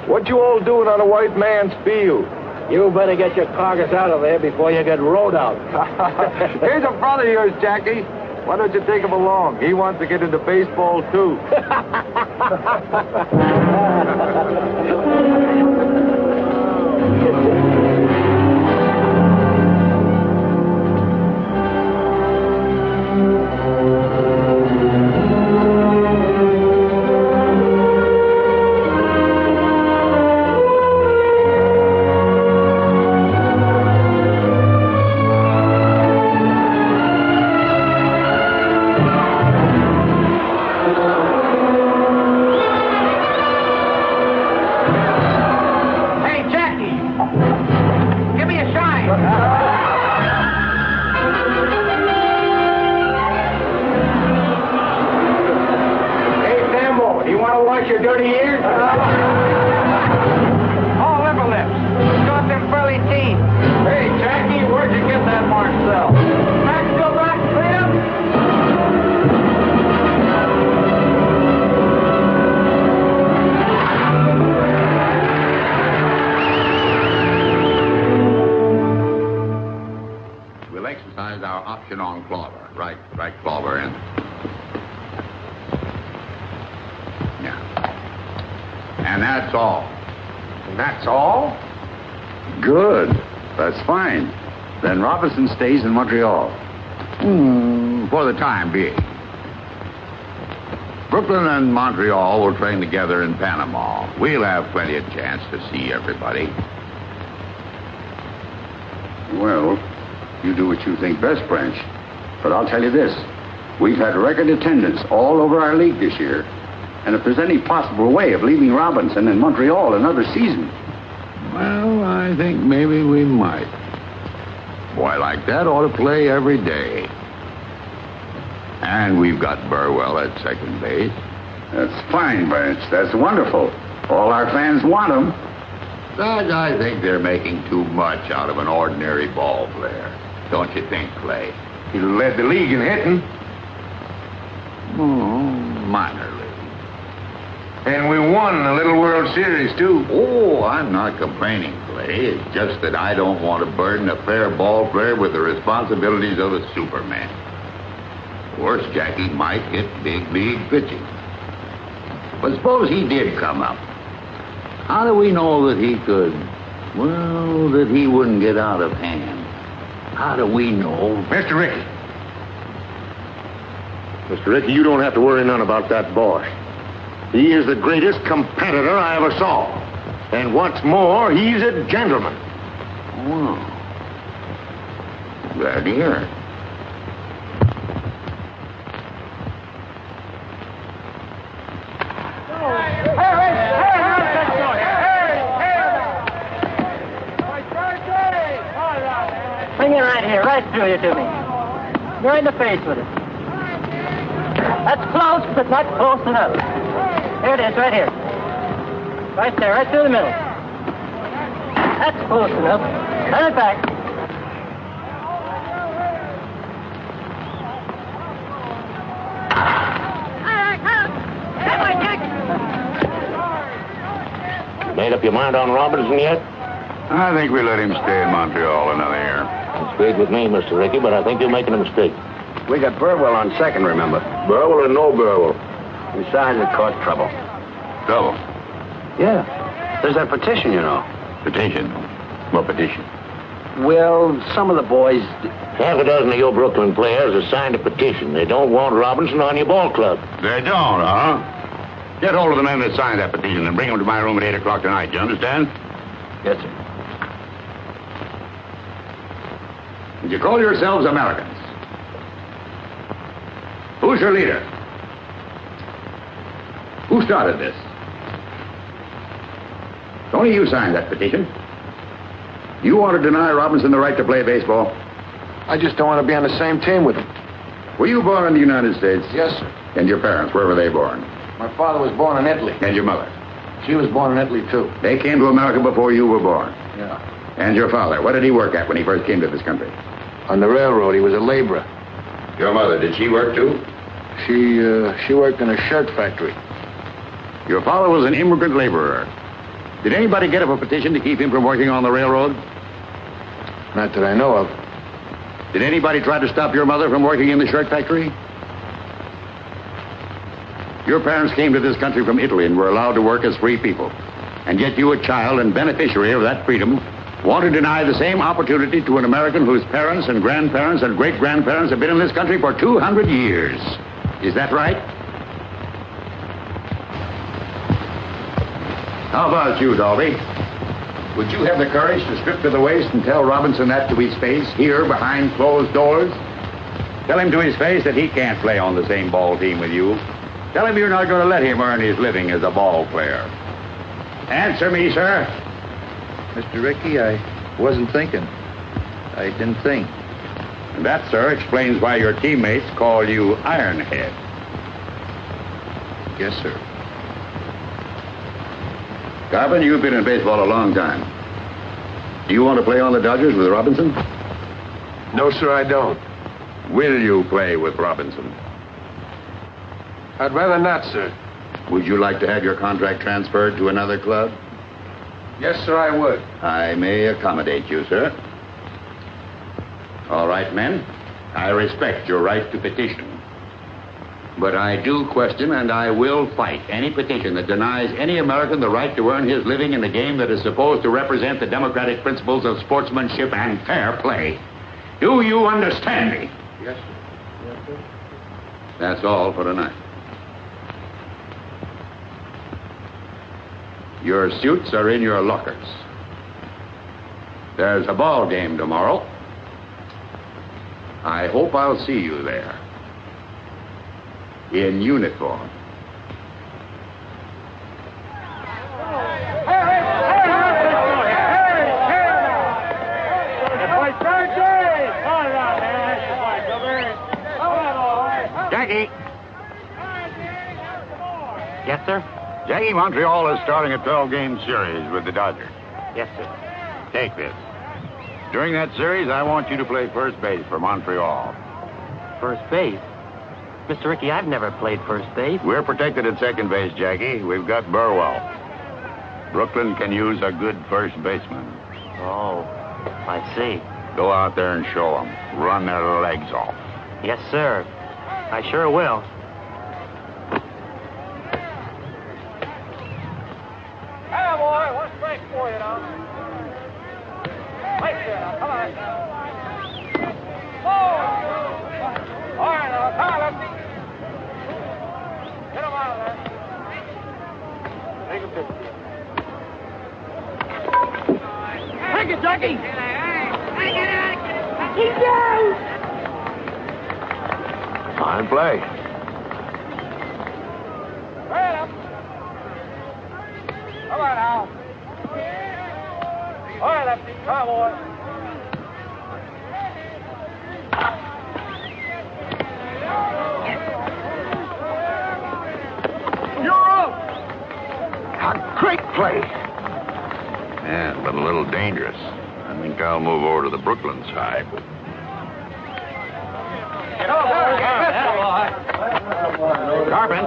What you all doing on a white man's field? You better get your carcass out of there before you get rode out. Here's a brother of yours, Jackie. Why don't you take him along? He wants to get into baseball, too. Your dirty ears? All liver lips. Got them burly teeth. Hey, Jackie, where'd you get that Marcel? Maxwell Rock Freedom? We'll exercise our option on Clover. Right, Clover in. And that's all. And that's all? Good. That's fine. Then Robinson stays in Montreal. For the time being. Brooklyn and Montreal will train together in Panama. We'll have plenty of chance to see everybody. Well, you do what you think best, Branch. But I'll tell you this. We've had record attendance all over our league this year. And if there's any possible way of leaving Robinson in Montreal another season... Well, I think maybe we might. Boy like that ought to play every day. And we've got Burwell at second base. That's fine, Branch. That's wonderful. All our fans want him. But I think they're making too much out of an ordinary ball player. Don't you think, Clay? He led the league in hitting. Oh, minor league. And we won the Little World Series, too. Oh, I'm not complaining, Clay. It's just that I don't want to burden a fair ball player with the responsibilities of a Superman. Worse, Jackie might hit big league pitching. But suppose he did come up. How do we know that he could, well, that he wouldn't get out of hand? How do we know? Mr. Rickey. Mr. Rickey, you don't have to worry none about that boy. He is the greatest competitor I ever saw. And what's more, he's a gentleman. Oh. Glad to hear it. Bring it right here, right through you to me. You're in the face with it. That's close, but not close enough. Here it is, right here. Right there, right through the middle. That's close enough. Turn it back. Made up your mind on Robinson yet? I think we let him stay in Montreal another year. That's great with me, Mr. Rickey, but I think you're making a mistake. We got Burwell on second, remember? Burwell or no Burwell? Besides, it caused trouble. Trouble? Yeah. There's that petition, you know. Petition? What petition? Well, some of the boys... Half a dozen of your Brooklyn players have signed a petition. They don't want Robinson on your ball club. They don't, huh? Get hold of the men that signed that petition and bring them to my room at 8 o'clock tonight. You understand? Yes, sir. And you call yourselves Americans. Who's your leader? Who started this? Only you signed that petition. You want to deny Robinson the right to play baseball? I just don't want to be on the same team with him. Were you born in the United States? Yes, sir. And your parents, where were they born? My father was born in Italy. And your mother? She was born in Italy, too. They came to America before you were born? Yeah. And your father, what did he work at when he first came to this country? On the railroad, he was a laborer. Your mother, did she work too? She worked in a shirt factory. Your father was an immigrant laborer. Did anybody get up a petition to keep him from working on the railroad? Not that I know of. Did anybody try to stop your mother from working in the shirt factory? Your parents came to this country from Italy and were allowed to work as free people. And yet you, a child and beneficiary of that freedom, want to deny the same opportunity to an American whose parents and grandparents and great-grandparents have been in this country for 200 years. Is that right? How about you, Dalby? Would you have the courage to strip to the waist and tell Robinson that to his face, here behind closed doors? Tell him to his face that he can't play on the same ball team with you. Tell him you're not going to let him earn his living as a ball player. Answer me, sir. Mr. Rickey, I wasn't thinking. I didn't think. And that, sir, explains why your teammates call you Ironhead. Yes, sir. Garvin, you've been in baseball a long time. Do you want to play on the Dodgers with Robinson? No, sir, I don't. Will you play with Robinson? I'd rather not, sir. Would you like to have your contract transferred to another club? Yes, sir, I would. I may accommodate you, sir. All right, men. I respect your right to petition. But I do question and I will fight any petition that denies any American the right to earn his living in the game that is supposed to represent the democratic principles of sportsmanship and fair play. Do you understand me? Yes, sir. Yes, sir. That's all for tonight. Your suits are in your lockers. There's a ball game tomorrow. I hope I'll see you there. In uniform. Jackie. Yes, sir? Jackie, Montreal is starting a 12-game series with the Dodgers. Yes, sir. Take this. During that series, I want you to play first base for Montreal. First base? Mr. Ricky, I've never played first base. We're protected at second base, Jackie. We've got Burwell. Brooklyn can use a good first baseman. Oh, I see. Go out there and show them. Run their legs off. Yes, sir. I sure will. Hey, boy, one strike for you now. Right there now, come on. Oh! All right now, come on, lefty. Get him out of there. Take him, take it, Jackie! He's down! Fine play. Right up. Come on now. All right, lefty. Come on, boy. You're up. A great play. Yeah, but a little dangerous. I think I'll move over to the Brooklyn side. Carpin,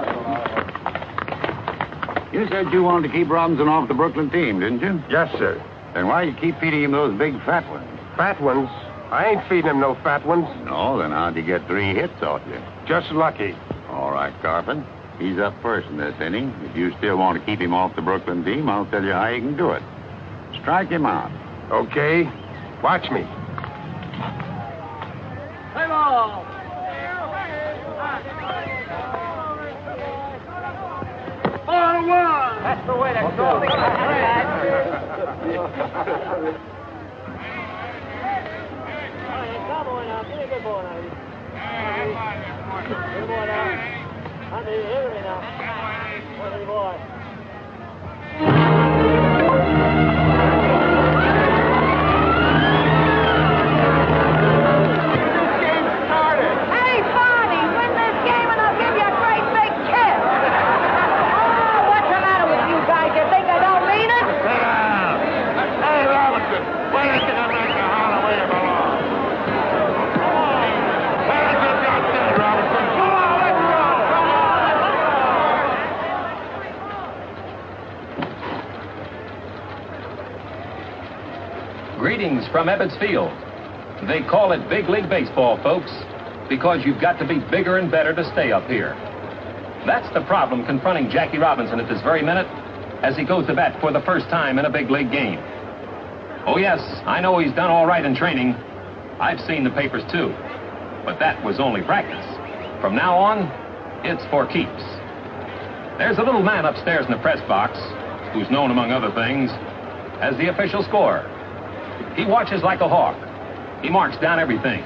you said you wanted to keep Robinson off the Brooklyn team, didn't you? Yes, sir. Then why you keep feeding him those big fat ones? Fat ones? I ain't feeding him no fat ones. No, then how'd you get 3 hits off you? Just lucky. All right, Carpin. He's up first in this inning. If you still want to keep him off the Brooklyn team, I'll tell you how you can do it. Strike him out. Okay. Watch me. Hey, ball. On one. That's the way to go. Come on now, give me a good ball now. Good boy now. Under you, hear me now. Under the boy. Hey, Barney, win this game and I'll give you a great big kiss. Oh, what's the matter with you guys? You think I don't mean it? Sit down. Hey, Robinson, why don't you come back to holler where you belong? Come on. That's what God said, Robinson. Come on, let's go. Come on. Greetings from Ebbets Field. They call it Big League Baseball, folks, because you've got to be bigger and better to stay up here. That's the problem confronting Jackie Robinson at this very minute as he goes to bat for the first time in a big league game. Oh, yes, I know he's done all right in training. I've seen the papers, too. But that was only practice. From now on, it's for keeps. There's a little man upstairs in the press box who's known, among other things, as the official scorer. He watches like a hawk. He marks down everything.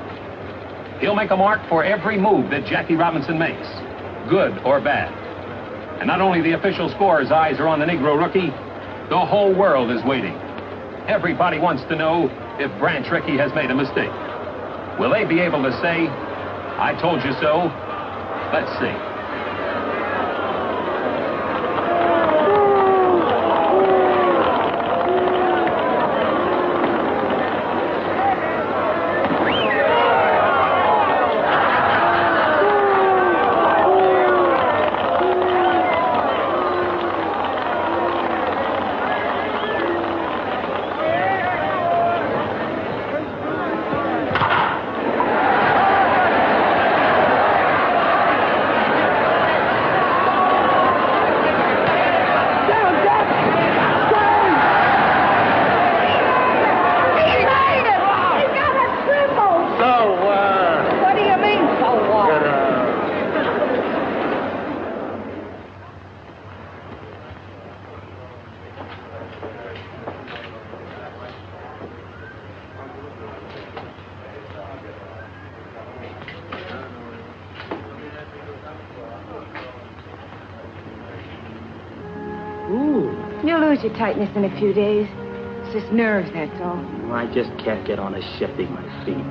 He'll make a mark for every move that Jackie Robinson makes, good or bad. And not only the official scorer's eyes are on the Negro rookie, the whole world is waiting. Everybody wants to know if Branch Rickey has made a mistake. Will they be able to say, I told you so? Let's see. You'll lose your tightness in a few days. It's just nerves, that's all. I just can't get on a shifting my feet.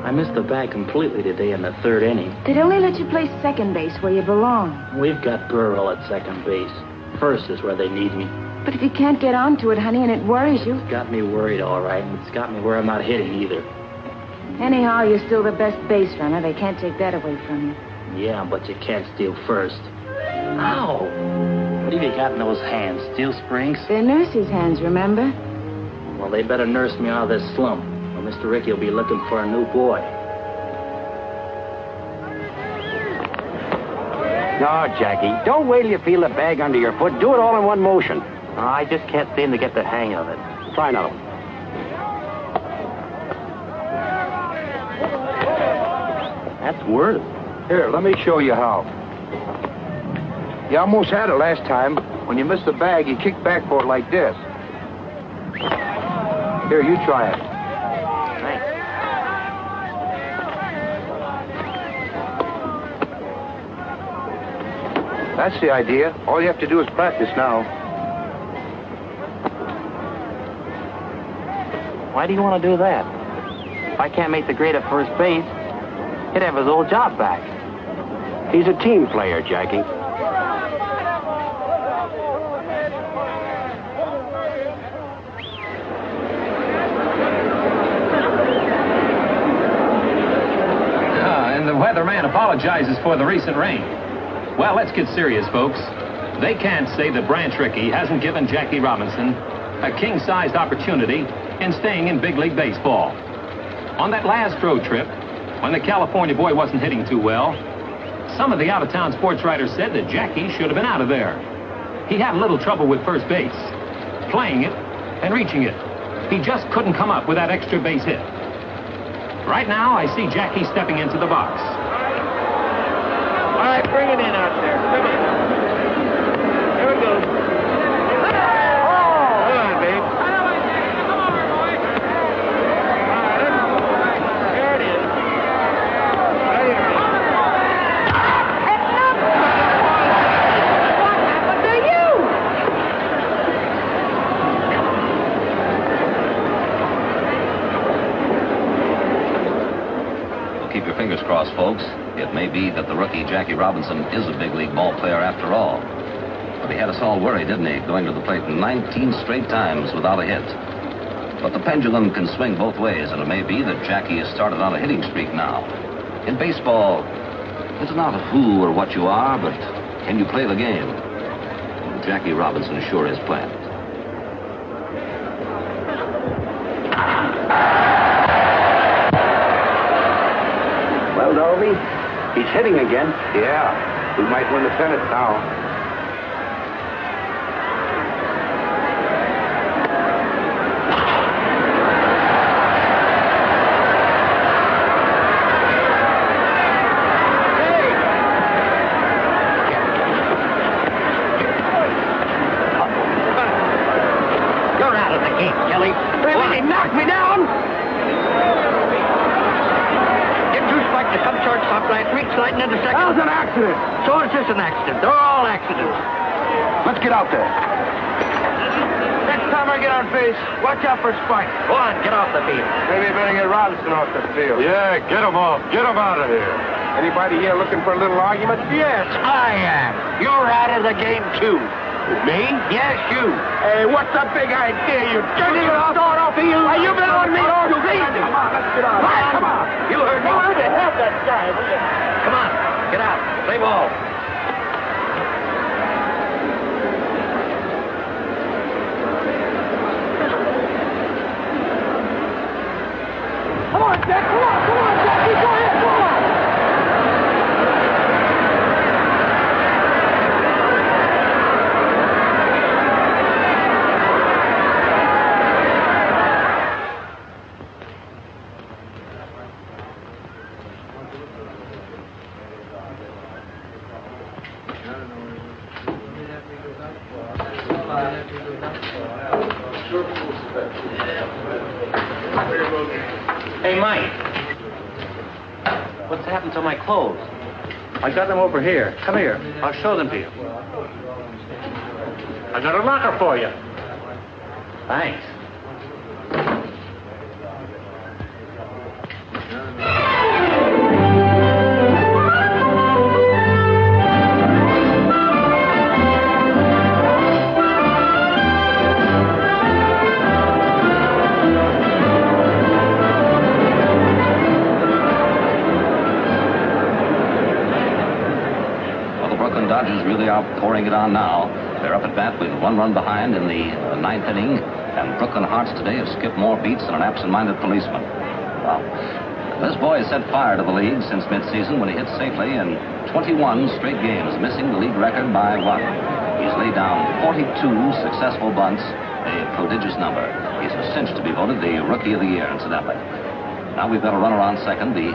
I missed the bat completely today in the third inning. They'd only let you play second base where you belong. We've got Burrell at second base. First is where they need me. But if you can't get onto it, honey, and it worries you... It's got me worried, all right, and it's got me where I'm not hitting either. Anyhow, you're still the best base runner. They can't take that away from you. Yeah, but you can't steal first. Ow! What have you got in those hands? Steel springs? They're nurse's hands, remember? Well, they better nurse me out of this slump, or Mr. Ricky will be looking for a new boy. No, Jackie, don't wait till you feel the bag under your foot. Do it all in one motion. I just can't seem to get the hang of it. Try another one. That's worse. Here, let me show you how. You almost had it last time. When you missed the bag, you kicked back for it like this. Here, you try it. Thanks. That's the idea. All you have to do is practice now. Why do you want to do that? If I can't make the grade at first base, he'd have his old job back. He's a team player, Jackie. And the weatherman apologizes for the recent rain. Well, let's get serious, folks. They can't say that Branch Rickey hasn't given Jackie Robinson a king-sized opportunity in staying in big league baseball. On that last road trip, when the California boy wasn't hitting too well, some of the out-of-town sports writers said that Jackie should have been out of there. He had a little trouble with first base, playing it and reaching it. He just couldn't come up with that extra base hit. Right now, I see Jackie stepping into the box. All right, bring it in out there. Come on. Here we go. Oh! Come on, babe. There it is. Right here. What happened to you? Well, keep your fingers crossed, folks. It may be that the rookie Jackie Robinson is a big league ball player after all. But he had us all worried, didn't he, going to the plate 19 straight times without a hit. But the pendulum can swing both ways, and it may be that Jackie has started on a hitting streak now. In baseball, it's not who or what you are, but can you play the game? And Jackie Robinson sure is playing it. Well, Dolby, he's hitting again. Yeah, we might win the pennant now. You're out of the game, Kelly. He knocked me down. Didn't you spike to come shortstop last week, sliding into second? That was an accident. So is this an accident. They're all accidents. Let's get out there. Next time I get on base, watch out for Spike. Go on, get off the field. Maybe you better get Robinson off the field. Yeah, get him off. Get him out of here. Anybody here looking for a little argument? Yes, I am. You're out of the game, too. Me? Yes, you. Hey, what's the big idea? You Getting start off of you. Are you been on me? You read me. Come on, let's get out. Come on. You heard me. Where the hell that guy? Come on, get out. Play ball. Come on, Jack. Come on, Jackie. Go ahead. Go on. Hey, Mike. What's happened to my clothes? I got them over here. Come here. I'll show them to you. I got a locker for you. Thanks. pouring it on now. They're up at bat with 1 run behind in the 9th inning, and Brooklyn Hearts today have skipped more beats than an absent-minded policeman. Well, this boy has set fire to the league since midseason when he hit safely in 21 straight games, missing the league record by 1. He's laid down 42 successful bunts, a prodigious number. He's a cinch to be voted the Rookie of the Year, incidentally. Now we've got a runner on second, the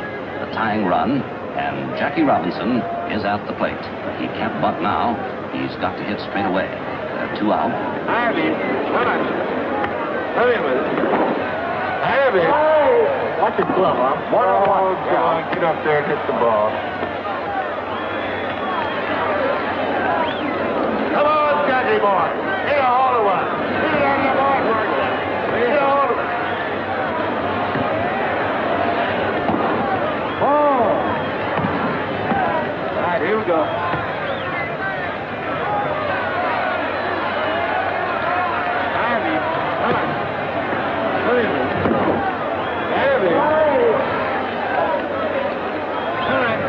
tying run, and Jackie Robinson is at the plate. He can't bunt now. He's got to hit straight away. There are 2 out. Harvey, come on. Hurry with it. Harvey. Watch your glove, huh? 1-on-1. Come on, get up there and hit the ball. Come on, Jackie boy. Hit a hole in one. Hit it on the ball. Hit a hole in one. Oh. All right, here we go. Harvey, come on. Hurry with it. Harvey. All right.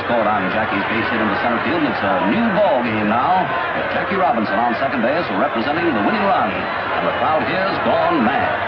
Scored on Jackie's base hit into center field, and it's a new ball game now with Jackie Robinson on second base representing the winning run, and the crowd here's gone mad.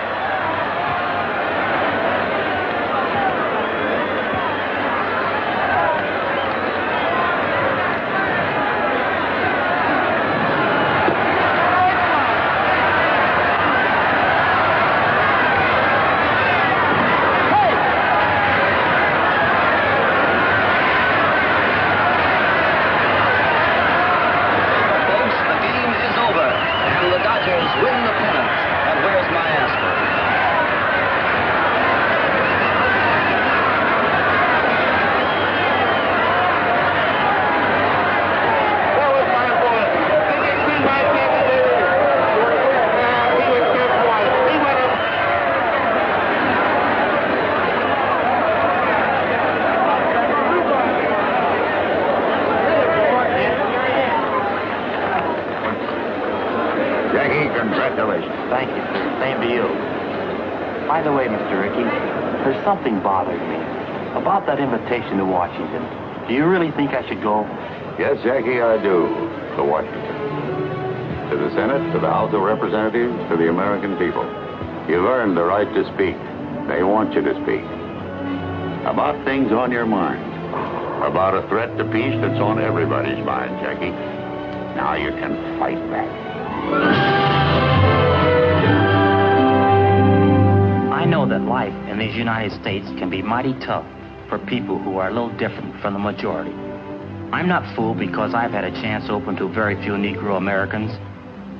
Thank you, sir. Same to you. By the way, Mr. Rickey, there's something bothering me about that invitation to Washington. Do you really think I should go? Yes, Jackie, I do. To Washington. To the Senate, to the House of Representatives, to the American people. You've earned the right to speak. They want you to speak. About things on your mind. About a threat to peace that's on everybody's mind, Jackie. Now you can fight back. I know that life in these United States can be mighty tough for people who are a little different from the majority. I'm not fooled because I've had a chance open to very few Negro Americans,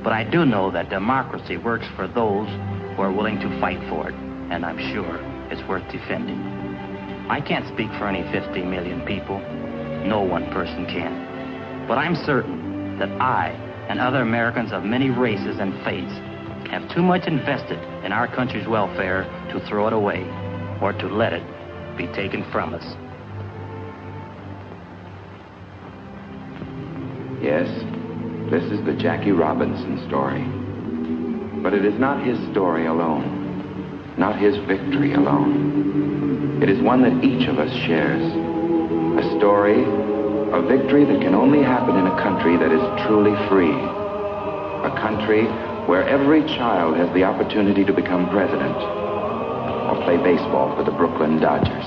but I do know that democracy works for those who are willing to fight for it, and I'm sure it's worth defending. I can't speak for any 50 million people. No one person can. But I'm certain that I and other Americans of many races and faiths have too much invested in our country's welfare to throw it away or to let it be taken from us. Yes, this is the Jackie Robinson story. But it is not his story alone, not his victory alone. It is one that each of us shares. A story, a victory that can only happen in a country that is truly free. A country where every child has the opportunity to become president or play baseball for the Brooklyn Dodgers.